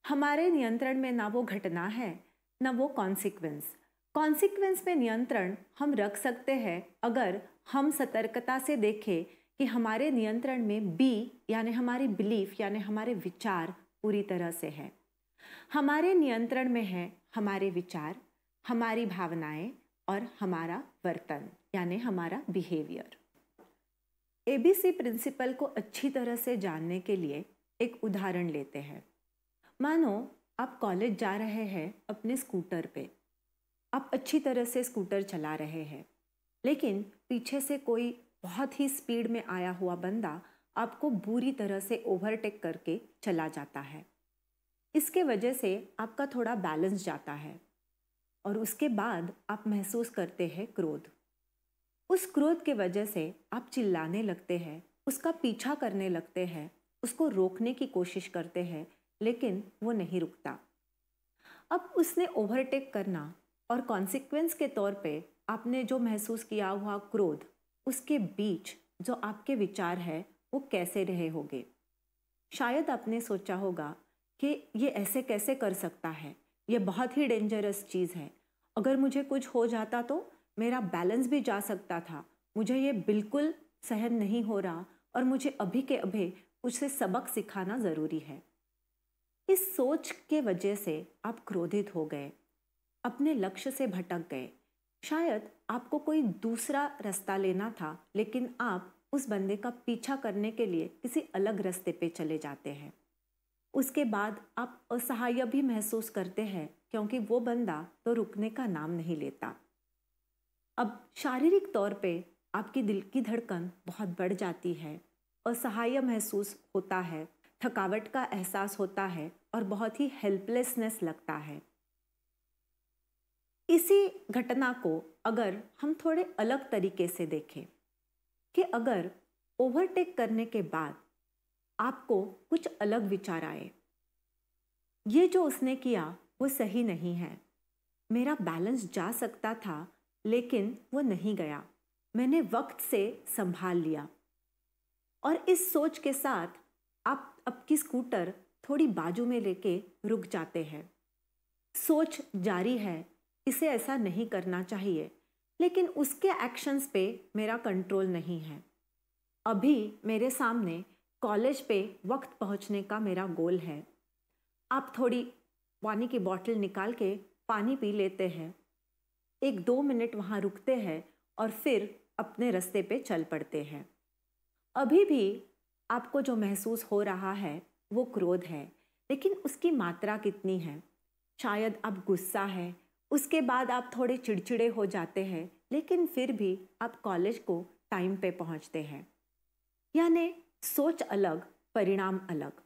हमारे नियंत्रण में ना वो घटना है ना वो कॉन्सिक्वेंस। कॉन्सिक्वेंस में नियंत्रण हम रख सकते हैं अगर हम सतर्कता से देखें कि हमारे नियंत्रण में बी यानी हमारी बिलीफ यानी हमारे विचार पूरी तरह से है। हमारे नियंत्रण में है हमारे विचार, हमारी भावनाएं और हमारा वर्तन यानी हमारा बिहेवियर। एबीसी प्रिंसिपल को अच्छी तरह से जानने के लिए एक उदाहरण लेते हैं। मानो आप कॉलेज जा रहे हैं अपने स्कूटर पे। आप अच्छी तरह से स्कूटर चला रहे हैं, लेकिन पीछे से कोई बहुत ही स्पीड में आया हुआ बंदा आपको बुरी तरह से ओवरटेक करके चला जाता है। इसके वजह से आपका थोड़ा बैलेंस जाता है और उसके बाद आप महसूस करते हैं क्रोध। उस क्रोध के वजह से आप चिल्लाने लगते हैं, उसका पीछा करने लगते हैं, उसको रोकने की कोशिश करते हैं, लेकिन वो नहीं रुकता। अब उसने ओवरटेक करना और कॉन्सिक्वेंस के तौर पे आपने जो महसूस किया हुआ क्रोध, उसके बीच जो आपके विचार है वो कैसे रहे होंगे। शायद आपने सोचा होगा कि ये ऐसे कैसे कर सकता है, ये बहुत ही डेंजरस चीज़ है। अगर मुझे कुछ हो जाता तो मेरा बैलेंस भी जा सकता था। मुझे ये बिल्कुल सहन नहीं हो रहा और मुझे अभी के अभी उसे सबक सिखाना ज़रूरी है। इस सोच के वजह से आप क्रोधित हो गए, अपने लक्ष्य से भटक गए। शायद आपको कोई दूसरा रास्ता लेना था, लेकिन आप उस बंदे का पीछा करने के लिए किसी अलग रास्ते पे चले जाते हैं। उसके बाद आप असहाय भी महसूस करते हैं क्योंकि वो बंदा तो रुकने का नाम नहीं लेता। अब शारीरिक तौर पे आपकी दिल की धड़कन बहुत बढ़ जाती है, असहाय महसूस होता है, थकावट का एहसास होता है और बहुत ही हेल्पलेसनेस लगता है। इसी घटना को अगर हम थोड़े अलग तरीके से देखें कि अगर ओवरटेक करने के बाद आपको कुछ अलग विचार आए, ये जो उसने किया वो सही नहीं है, मेरा बैलेंस जा सकता था लेकिन वो नहीं गया, मैंने वक्त से संभाल लिया, और इस सोच के साथ आप आपकी स्कूटर थोड़ी बाजू में लेके रुक जाते हैं। सोच जारी है, इसे ऐसा नहीं करना चाहिए, लेकिन उसके एक्शंस पे मेरा कंट्रोल नहीं है। अभी मेरे सामने कॉलेज पे वक्त पहुंचने का मेरा गोल है। आप थोड़ी पानी की बोतल निकाल के पानी पी लेते हैं, 1-2 मिनट वहाँ रुकते हैं और फिर अपने रास्ते पे चल पड़ते हैं। अभी भी आपको जो महसूस हो रहा है वो क्रोध है, लेकिन उसकी मात्रा कितनी है? शायद आप गुस्सा है, उसके बाद आप थोड़े चिड़चिड़े हो जाते हैं, लेकिन फिर भी आप कॉलेज को टाइम पे पहुंचते हैं। यानी सोच अलग, परिणाम अलग।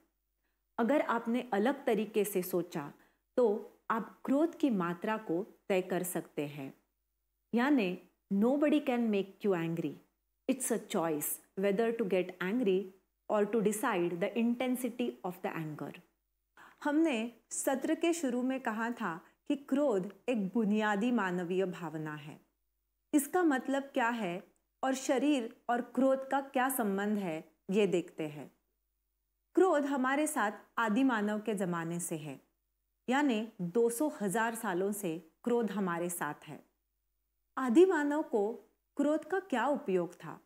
अगर आपने अलग तरीके से सोचा तो आप क्रोध की मात्रा को तय कर सकते हैं। यानी nobody can make you angry. It's a choice whether to get angry or to decide the intensity of the anger. हमने सत्र के शुरू में कहा था कि क्रोध एक बुनियादी मानवीय भावना है। इसका मतलब क्या है और शरीर और क्रोध का क्या संबंध है, ये देखते हैं। क्रोध हमारे साथ आदि मानव के ज़माने से है। यानी 200,000 सालों से क्रोध हमारे साथ है। आदि मानव को क्रोध का क्या उपयोग था?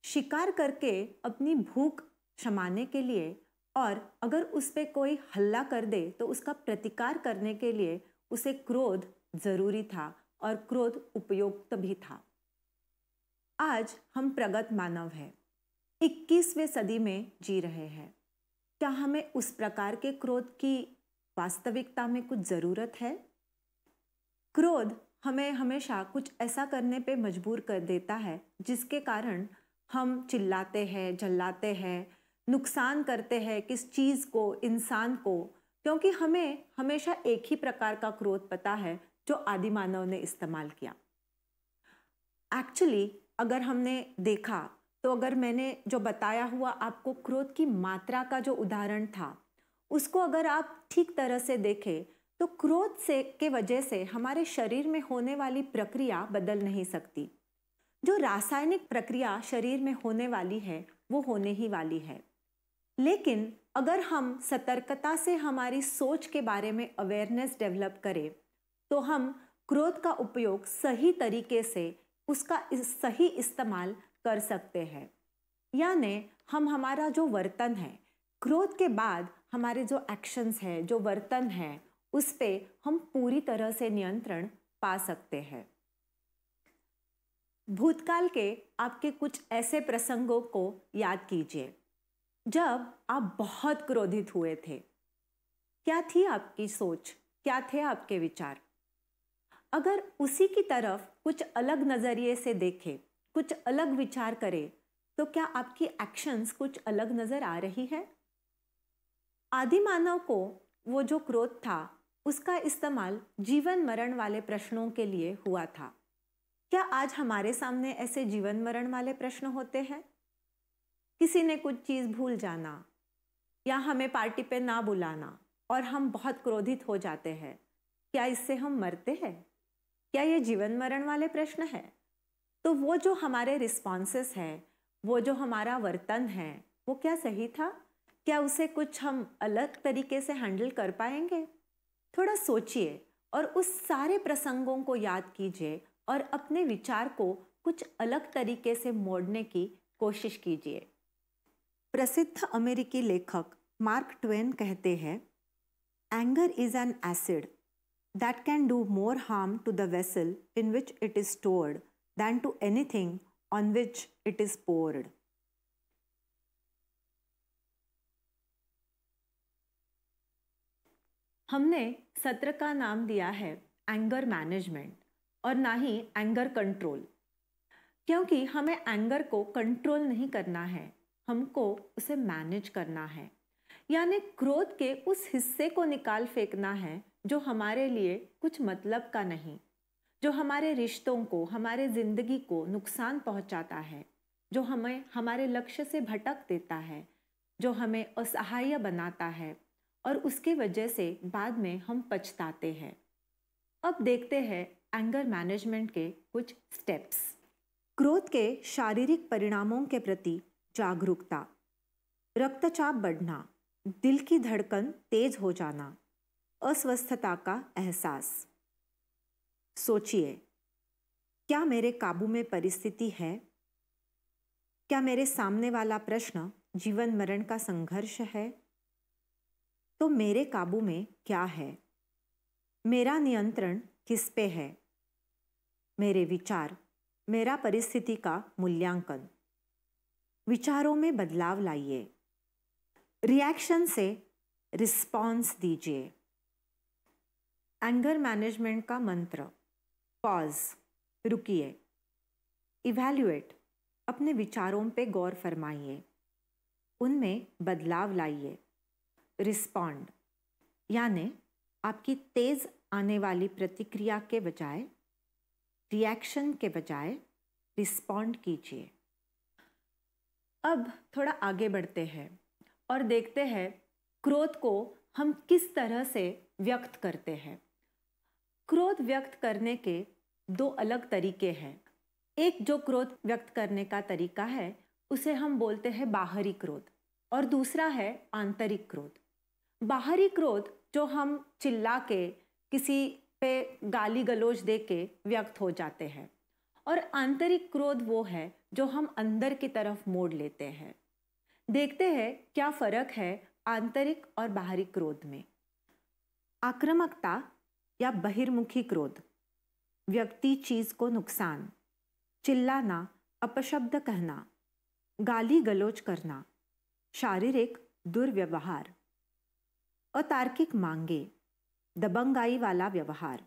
शिकार करके अपनी भूख शमाने के लिए, और अगर उस पे कोई हल्ला कर दे तो उसका प्रतिकार करने के लिए उसे क्रोध जरूरी था और क्रोध उपयुक्त भी था। आज हम प्रगत मानव हैं, 21वें सदी में जी रहे हैं। क्या हमें उस प्रकार के क्रोध की वास्तविकता में कुछ जरूरत है? क्रोध हमें हमेशा कुछ ऐसा करने पे मजबूर कर देता है जिसके कारण हम चिल्लाते हैं, चिल्लाते हैं, नुकसान करते हैं किस चीज़ को, इंसान को, क्योंकि हमें हमेशा एक ही प्रकार का क्रोध पता है जो आदि मानव ने इस्तेमाल किया। एक्चुअली अगर हमने देखा तो अगर मैंने जो बताया हुआ आपको क्रोध की मात्रा का जो उदाहरण था, उसको अगर आप ठीक तरह से देखें तो क्रोध से के वजह से हमारे शरीर में होने वाली प्रक्रिया बदल नहीं सकती। जो रासायनिक प्रक्रिया शरीर में होने वाली है वो होने ही वाली है, लेकिन अगर हम सतर्कता से हमारी सोच के बारे में अवेयरनेस डेवलप करें तो हम क्रोध का उपयोग सही तरीके से, उसका सही इस्तेमाल कर सकते हैं। यानी हम हमारा जो वर्तन है, क्रोध के बाद हमारे जो एक्शंस है, जो वर्तन है, उस पे हम पूरी तरह से नियंत्रण पा सकते हैं। भूतकाल के आपके कुछ ऐसे प्रसंगों को याद कीजिए जब आप बहुत क्रोधित हुए थे। क्या थी आपकी सोच, क्या थे आपके विचार? अगर उसी की तरफ कुछ अलग नजरिए से देखें, कुछ अलग विचार करें, तो क्या आपकी एक्शंस कुछ अलग नजर आ रही है? आदि मानव को वो जो क्रोध था उसका इस्तेमाल जीवन मरण वाले प्रश्नों के लिए हुआ था। क्या आज हमारे सामने ऐसे जीवन मरण वाले प्रश्न होते हैं? किसी ने कुछ चीज भूल जाना या हमें पार्टी पे ना बुलाना और हम बहुत क्रोधित हो जाते हैं, क्या इससे हम मरते हैं? क्या ये जीवन मरण वाले प्रश्न है? तो वो जो हमारे रिस्पॉन्सेस हैं, वो जो हमारा वर्तन है, वो क्या सही था? क्या उसे कुछ हम अलग तरीके से हैंडल कर पाएंगे? थोड़ा सोचिए और उस सारे प्रसंगों को याद कीजिए और अपने विचार को कुछ अलग तरीके से मोड़ने की कोशिश कीजिए। प्रसिद्ध अमेरिकी लेखक मार्क ट्वेन कहते हैं, anger is an acid that can do more harm to the vessel in which it is stored than to anything on which it is poured. हमने सत्र का नाम दिया है एंगर मैनेजमेंट और ना ही एंगर कंट्रोल, क्योंकि हमें एंगर को कंट्रोल नहीं करना है, हमको उसे मैनेज करना है। यानी क्रोध के उस हिस्से को निकाल फेंकना है जो हमारे लिए कुछ मतलब का नहीं, जो हमारे रिश्तों को, हमारे जिंदगी को नुकसान पहुंचाता है, जो हमें हमारे लक्ष्य से भटक देता है, जो हमें असहाय बनाता है और उसकी वजह से बाद में हम पछताते हैं। अब देखते हैं एंगर मैनेजमेंट के कुछ स्टेप्स। क्रोध के शारीरिक परिणामों के प्रति जागरूकता, रक्तचाप बढ़ना, दिल की धड़कन तेज हो जाना, अस्वस्थता का एहसास। सोचिए, क्या मेरे काबू में परिस्थिति है? क्या मेरे सामने वाला प्रश्न जीवन मरण का संघर्ष है? तो मेरे काबू में क्या है? मेरा नियंत्रण किस पे है? मेरे विचार, मेरा परिस्थिति का मूल्यांकन। विचारों में बदलाव लाइए, रिएक्शन से रिस्पॉन्स दीजिए। एंगर मैनेजमेंट का मंत्र, पॉज, रुकिए, इवैल्यूएट, अपने विचारों पे गौर फरमाइए, उनमें बदलाव लाइए। रिस्पॉन्ड, यानी आपकी तेज आने वाली प्रतिक्रिया के बजाय, रिएक्शन के बजाय रिस्पॉन्ड कीजिए। अब थोड़ा आगे बढ़ते हैं और देखते हैं क्रोध को हम किस तरह से व्यक्त करते हैं। क्रोध व्यक्त करने के दो अलग तरीके हैं। एक जो क्रोध व्यक्त करने का तरीका है उसे हम बोलते हैं बाहरी क्रोध, और दूसरा है आंतरिक क्रोध। बाहरी क्रोध जो हम चिल्ला के, किसी पे गाली गलौज दे के व्यक्त हो जाते हैं। और आंतरिक क्रोध वो है जो हम अंदर की तरफ मोड़ लेते हैं। देखते हैं क्या फर्क है आंतरिक और बाहरी क्रोध में। आक्रामकता या बहिर्मुखी क्रोध, व्यक्ति चीज को नुकसान, चिल्लाना, अपशब्द कहना, गाली गलौज करना, शारीरिक दुर्व्यवहार, अतार्किक मांगे, दबंगाई वाला व्यवहार,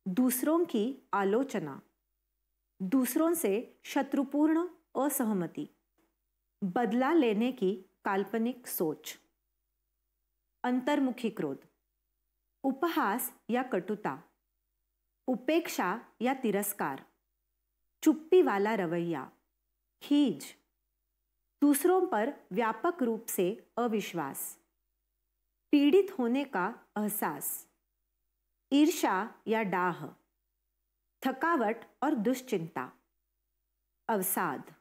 दूसरों की आलोचना, दूसरों से शत्रुपूर्ण असहमति, बदला लेने की काल्पनिक सोच। अंतर्मुखी क्रोध, उपहास या कटुता, उपेक्षा या तिरस्कार, चुप्पी वाला रवैया, खीज, दूसरों पर व्यापक रूप से अविश्वास, पीड़ित होने का एहसास, ईर्ष्या या डाह, थकावट और दुश्चिंता, अवसाद।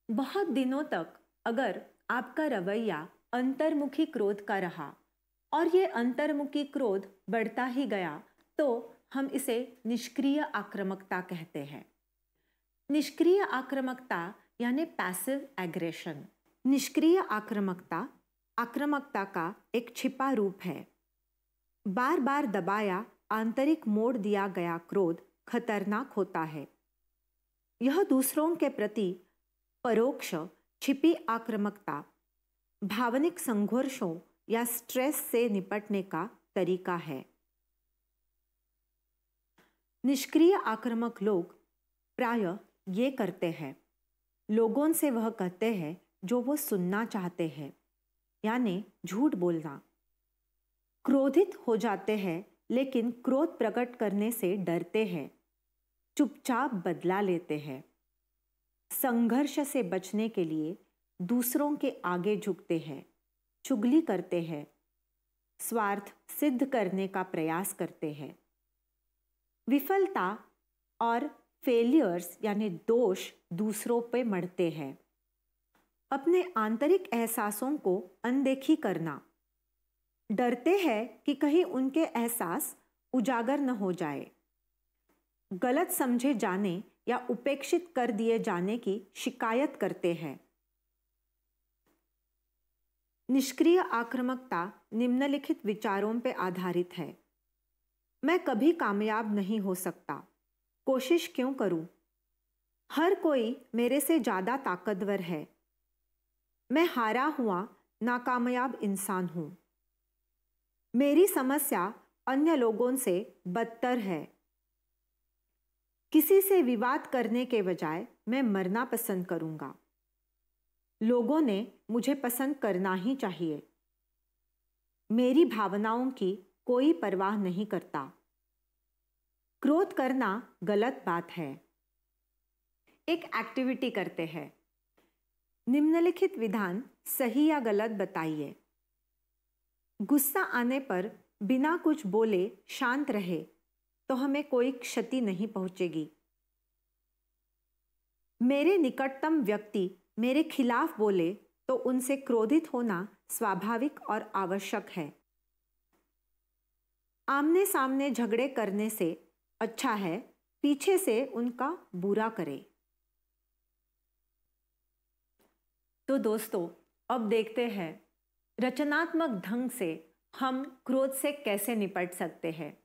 बहुत दिनों तक अगर आपका रवैया अंतर्मुखी क्रोध का रहा और ये अंतर्मुखी क्रोध बढ़ता ही गया तो हम इसे निष्क्रिय आक्रामकता कहते हैं। निष्क्रिय आक्रामकता यानी पैसिव एग्रेशन। निष्क्रिय आक्रामकता आक्रामकता का एक छिपा रूप है। बार बार दबाया, आंतरिक मोड़ दिया गया क्रोध खतरनाक होता है। यह दूसरों के प्रति परोक्ष छिपी आक्रामकता, भावनिक संघर्षों या स्ट्रेस से निपटने का तरीका है। निष्क्रिय आक्रामक लोग प्रायः ये करते हैं, लोगों से वह कहते हैं जो वो सुनना चाहते हैं, यानी झूठ बोलना। क्रोधित हो जाते हैं लेकिन क्रोध प्रकट करने से डरते हैं, चुपचाप बदला लेते हैं। संघर्ष से बचने के लिए दूसरों के आगे झुकते हैं, चुगली करते हैं, स्वार्थ सिद्ध करने का प्रयास करते हैं। विफलता और फेलियर्स यानी दोष दूसरों पे मढ़ते हैं। अपने आंतरिक एहसासों को अनदेखी करना, डरते हैं कि कहीं उनके एहसास उजागर न हो जाए। गलत समझे जाने या उपेक्षित कर दिए जाने की शिकायत करते हैं। निष्क्रिय आक्रामकता निम्नलिखित विचारों पर आधारित है। मैं कभी कामयाब नहीं हो सकता, कोशिश क्यों करूं? हर कोई मेरे से ज़्यादा ताकतवर है। मैं हारा हुआ नाकामयाब इंसान हूं। मेरी समस्या अन्य लोगों से बदतर है। किसी से विवाद करने के बजाय मैं मरना पसंद करूंगा। लोगों ने मुझे पसंद करना ही चाहिए। मेरी भावनाओं की कोई परवाह नहीं करता। क्रोध करना गलत बात है। एक एक्टिविटी करते हैं। निम्नलिखित विधान सही या गलत बताइए। गुस्सा आने पर बिना कुछ बोले शांत रहे तो हमें कोई क्षति नहीं पहुंचेगी। मेरे निकटतम व्यक्ति मेरे खिलाफ बोले तो उनसे क्रोधित होना स्वाभाविक और आवश्यक है। आमने सामने झगड़े करने से अच्छा है पीछे से उनका बुरा करे। तो दोस्तों, अब देखते हैं रचनात्मक ढंग से हम क्रोध से कैसे निपट सकते हैं।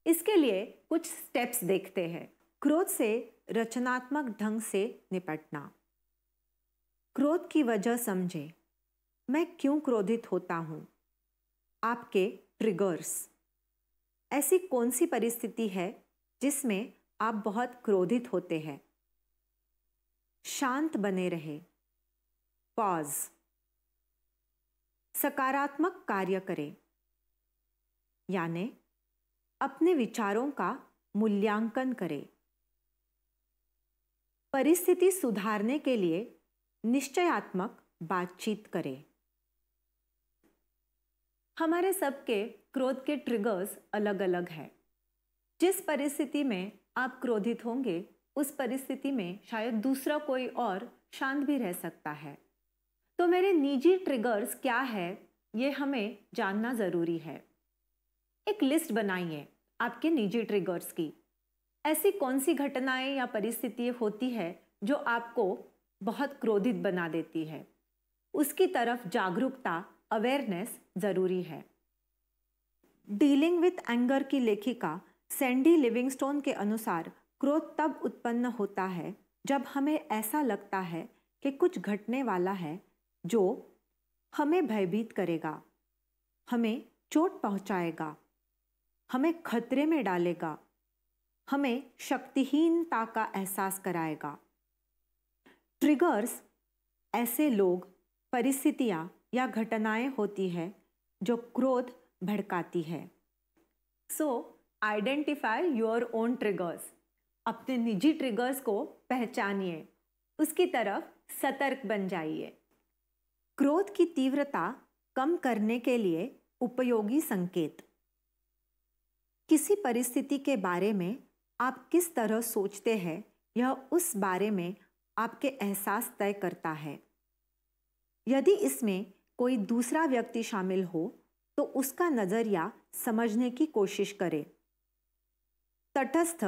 इसके लिए कुछ स्टेप्स देखते हैं। क्रोध से रचनात्मक ढंग से निपटना। क्रोध की वजह समझे। मैं क्यों क्रोधित होता हूं? आपके ट्रिगर्स। ऐसी कौन सी परिस्थिति है जिसमें आप बहुत क्रोधित होते हैं? शांत बने रहे। पॉज। सकारात्मक कार्य करें, यानी अपने विचारों का मूल्यांकन करें। परिस्थिति सुधारने के लिए निश्चयात्मक बातचीत करें। हमारे सबके क्रोध के ट्रिगर्स अलग अलग हैं। जिस परिस्थिति में आप क्रोधित होंगे उस परिस्थिति में शायद दूसरा कोई और शांत भी रह सकता है। तो मेरे निजी ट्रिगर्स क्या है ये हमें जानना ज़रूरी है। एक लिस्ट बनाइए आपके निजी ट्रिगर्स की। ऐसी कौन सी घटनाएं या परिस्थितियां होती है जो आपको बहुत क्रोधित बना देती है, उसकी तरफ जागरूकता, अवेयरनेस ज़रूरी है। डीलिंग विथ एंगर की लेखिका सैंडी लिविंगस्टोन के अनुसार क्रोध तब उत्पन्न होता है जब हमें ऐसा लगता है कि कुछ घटने वाला है जो हमें भयभीत करेगा, हमें चोट पहुंचाएगा, हमें खतरे में डालेगा, हमें शक्तिहीनता का एहसास कराएगा। ट्रिगर्स ऐसे लोग, परिस्थितियां या घटनाएं होती है जो क्रोध भड़काती है। सो आइडेंटिफाई योर ओन ट्रिगर्स। अपने निजी ट्रिगर्स को पहचानिए, उसकी तरफ सतर्क बन जाइए। क्रोध की तीव्रता कम करने के लिए उपयोगी संकेत। किसी परिस्थिति के बारे में आप किस तरह सोचते हैं, यह उस बारे में आपके एहसास तय करता है। यदि इसमें कोई दूसरा व्यक्ति शामिल हो तो उसका नजरिया समझने की कोशिश करें। तटस्थ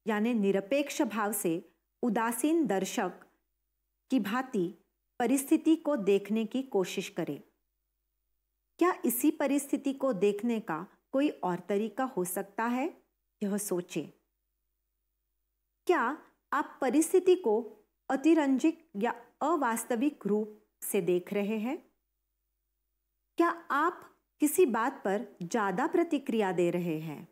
यानी निरपेक्ष भाव से उदासीन दर्शक की भांति परिस्थिति को देखने की कोशिश करें। क्या इसी परिस्थिति को देखने का कोई और तरीका हो सकता है, यह सोचें। क्या आप परिस्थिति को अतिरंजित या अवास्तविक रूप से देख रहे हैं? क्या आप किसी बात पर ज्यादा प्रतिक्रिया दे रहे हैं?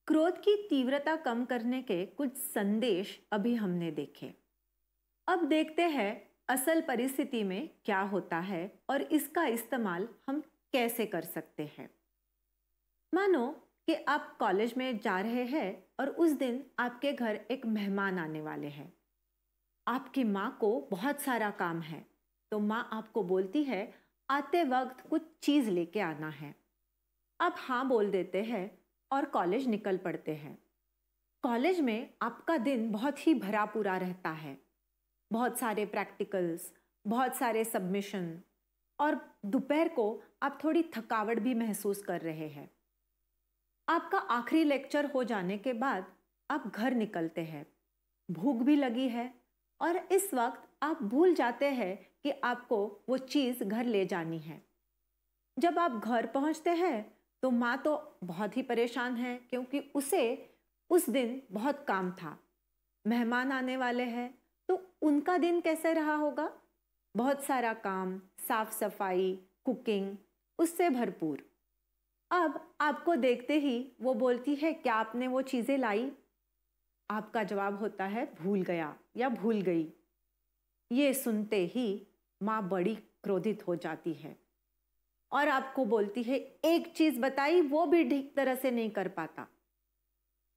क्रोध की तीव्रता कम करने के कुछ संदेश अभी हमने देखे। अब देखते हैं असल परिस्थिति में क्या होता है और इसका इस्तेमाल हम कैसे कर सकते हैं। मानो कि आप कॉलेज में जा रहे हैं और उस दिन आपके घर एक मेहमान आने वाले हैं। आपकी माँ को बहुत सारा काम है, तो माँ आपको बोलती है आते वक्त कुछ चीज लेके आना है। आप हाँ बोल देते हैं और कॉलेज निकल पड़ते हैं। कॉलेज में आपका दिन बहुत ही भरा पूरा रहता है। बहुत सारे प्रैक्टिकल्स, बहुत सारे सबमिशन, और दोपहर को आप थोड़ी थकावट भी महसूस कर रहे हैं। आपका आखिरी लेक्चर हो जाने के बाद आप घर निकलते हैं। भूख भी लगी है और इस वक्त आप भूल जाते हैं कि आपको वो चीज़ घर ले जानी है। जब आप घर पहुंचते हैं तो माँ तो बहुत ही परेशान है, क्योंकि उसे उस दिन बहुत काम था। मेहमान आने वाले हैं तो उनका दिन कैसे रहा होगा? बहुत सारा काम, साफ सफाई, कुकिंग, उससे भरपूर। अब आपको देखते ही वो बोलती है क्या आपने वो चीज़ें लाई? आपका जवाब होता है भूल गया या भूल गई। ये सुनते ही माँ बड़ी क्रोधित हो जाती है और आपको बोलती है एक चीज़ बताई वो भी ठीक तरह से नहीं कर पाता।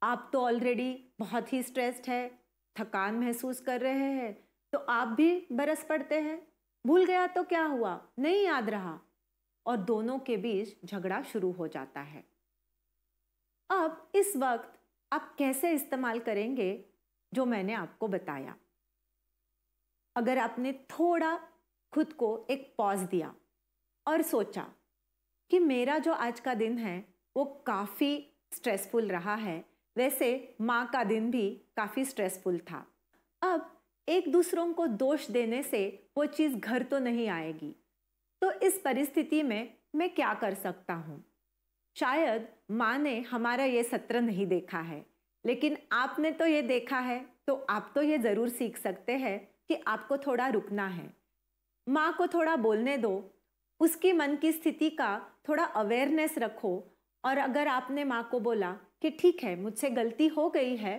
आप तो ऑलरेडी बहुत ही स्ट्रेस्ड है, थकान महसूस कर रहे हैं, तो आप भी बरस पड़ते हैं। भूल गया तो क्या हुआ, नहीं याद रहा, और दोनों के बीच झगड़ा शुरू हो जाता है। अब इस वक्त आप कैसे इस्तेमाल करेंगे जो मैंने आपको बताया? अगर आपने थोड़ा खुद को एक पॉज दिया और सोचा कि मेरा जो आज का दिन है वो काफ़ी स्ट्रेसफुल रहा है, वैसे माँ का दिन भी काफ़ी स्ट्रेसफुल था। अब एक दूसरों को दोष देने से वो चीज़ घर तो नहीं आएगी, तो इस परिस्थिति में मैं क्या कर सकता हूँ? शायद माँ ने हमारा ये सत्र नहीं देखा है, लेकिन आपने तो ये देखा है, तो आप तो ये ज़रूर सीख सकते हैं कि आपको थोड़ा रुकना है। माँ को थोड़ा बोलने दो, उसकी मन की स्थिति का थोड़ा अवेयरनेस रखो। और अगर आपने माँ को बोला कि ठीक है मुझसे गलती हो गई है,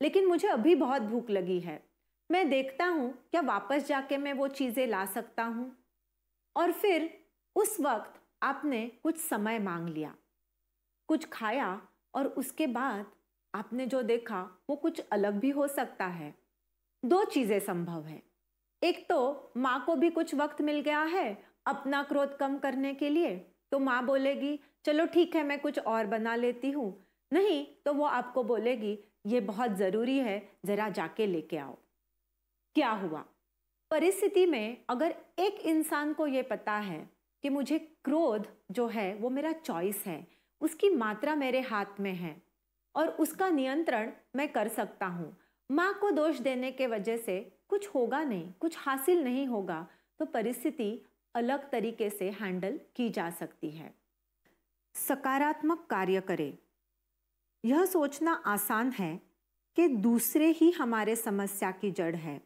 लेकिन मुझे अभी बहुत भूख लगी है, मैं देखता हूँ क्या वापस जाके मैं वो चीज़ें ला सकता हूँ, और फिर उस वक्त आपने कुछ समय मांग लिया, कुछ खाया, और उसके बाद आपने जो देखा वो कुछ अलग भी हो सकता है। दो चीज़ें संभव है। एक तो माँ को भी कुछ वक्त मिल गया है अपना क्रोध कम करने के लिए, तो माँ बोलेगी चलो ठीक है मैं कुछ और बना लेती हूँ, नहीं तो वो आपको बोलेगी ये बहुत ज़रूरी है, ज़रा जाके लेके आओ। क्या हुआ? परिस्थिति में अगर एक इंसान को ये पता है कि मुझे क्रोध जो है वो मेरा चॉइस है, उसकी मात्रा मेरे हाथ में है और उसका नियंत्रण मैं कर सकता हूँ, माँ को दोष देने के वजह से कुछ होगा नहीं, कुछ हासिल नहीं होगा, तो परिस्थिति अलग तरीके से हैंडल की जा सकती है। सकारात्मक कार्य करें। यह सोचना आसान है कि दूसरे ही हमारे समस्या की जड़ है।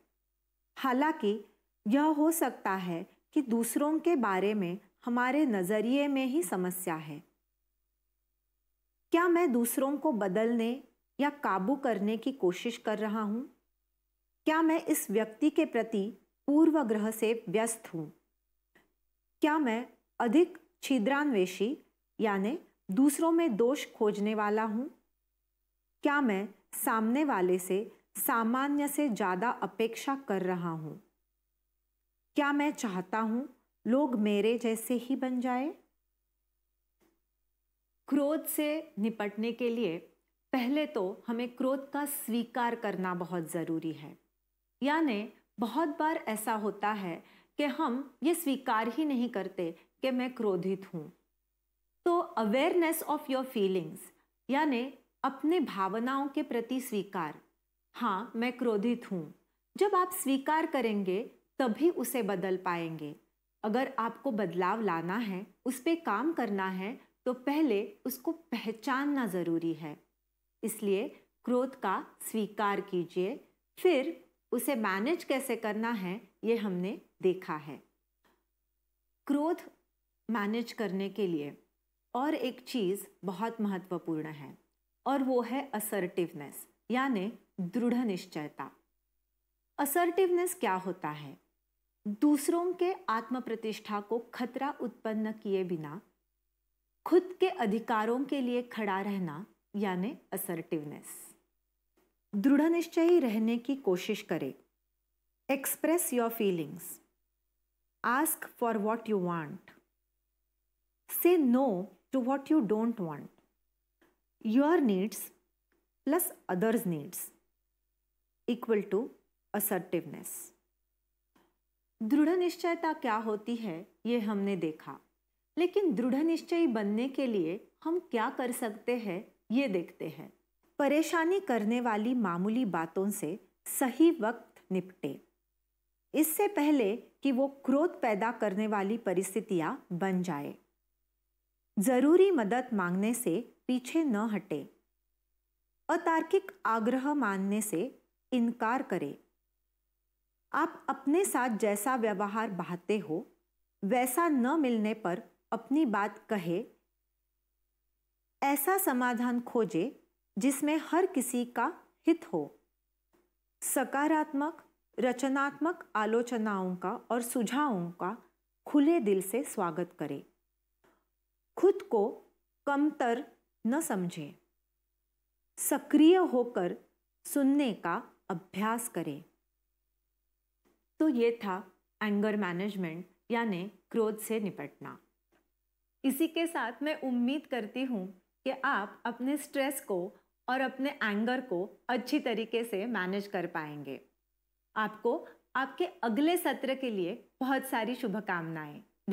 हालांकि यह हो सकता है कि दूसरों के बारे में हमारे नजरिए में ही समस्या है। क्या मैं दूसरों को बदलने या काबू करने की कोशिश कर रहा हूं? क्या मैं इस व्यक्ति के प्रति पूर्वग्रह से व्यस्त हूं? क्या मैं अधिक छिद्रान्वेषी यानी दूसरों में दोष खोजने वाला हूं? क्या मैं सामने वाले से सामान्य से ज्यादा अपेक्षा कर रहा हूं? क्या मैं चाहता हूं लोग मेरे जैसे ही बन जाए? क्रोध से निपटने के लिए पहले तो हमें क्रोध का स्वीकार करना बहुत ज़रूरी है। यानी बहुत बार ऐसा होता है कि हम ये स्वीकार ही नहीं करते कि मैं क्रोधित हूँ। तो अवेयरनेस ऑफ योर फीलिंग्स यानी अपने भावनाओं के प्रति स्वीकार, हाँ मैं क्रोधित हूँ, जब आप स्वीकार करेंगे तभी उसे बदल पाएंगे। अगर आपको बदलाव लाना है, उस पर काम करना है, तो पहले उसको पहचानना ज़रूरी है। इसलिए क्रोध का स्वीकार कीजिए, फिर उसे मैनेज कैसे करना है ये हमने देखा है। क्रोध मैनेज करने के लिए और एक चीज़ बहुत महत्वपूर्ण है और वो है असर्टिवनेस यानी दृढ़ निश्चयता। असर्टिवनेस क्या होता है? दूसरों के आत्म प्रतिष्ठा को खतरा उत्पन्न किए बिना खुद के अधिकारों के लिए खड़ा रहना यानी असर्टिवनेस। दृढ़ निश्चयी रहने की कोशिश करें। Express your feelings, ask for what you want, say no to what you don't want. Your needs plus others needs equal to assertiveness. दृढ़ निश्चयता क्या होती है ये हमने देखा, लेकिन दृढ़ निश्चयी बनने के लिए हम क्या कर सकते हैं ये देखते हैं। परेशानी करने वाली मामूली बातों से सही वक्त निपटे, इससे पहले कि वो क्रोध पैदा करने वाली परिस्थितियां बन जाए। जरूरी मदद मांगने से पीछे न हटे। अतार्किक आग्रह मानने से इनकार करें। आप अपने साथ जैसा व्यवहार चाहते हो वैसा न मिलने पर अपनी बात कहे। ऐसा समाधान खोजे जिसमें हर किसी का हित हो। सकारात्मक रचनात्मक आलोचनाओं का और सुझावों का खुले दिल से स्वागत करें। खुद को कमतर न समझें। सक्रिय होकर सुनने का अभ्यास करें। तो ये था एंगर मैनेजमेंट यानी क्रोध से निपटना। इसी के साथ मैं उम्मीद करती हूँ कि आप अपने स्ट्रेस को और अपने एंगर को अच्छी तरीके से मैनेज कर पाएंगे। आपको आपके अगले सत्र के लिए बहुत सारी शुभकामनाएं।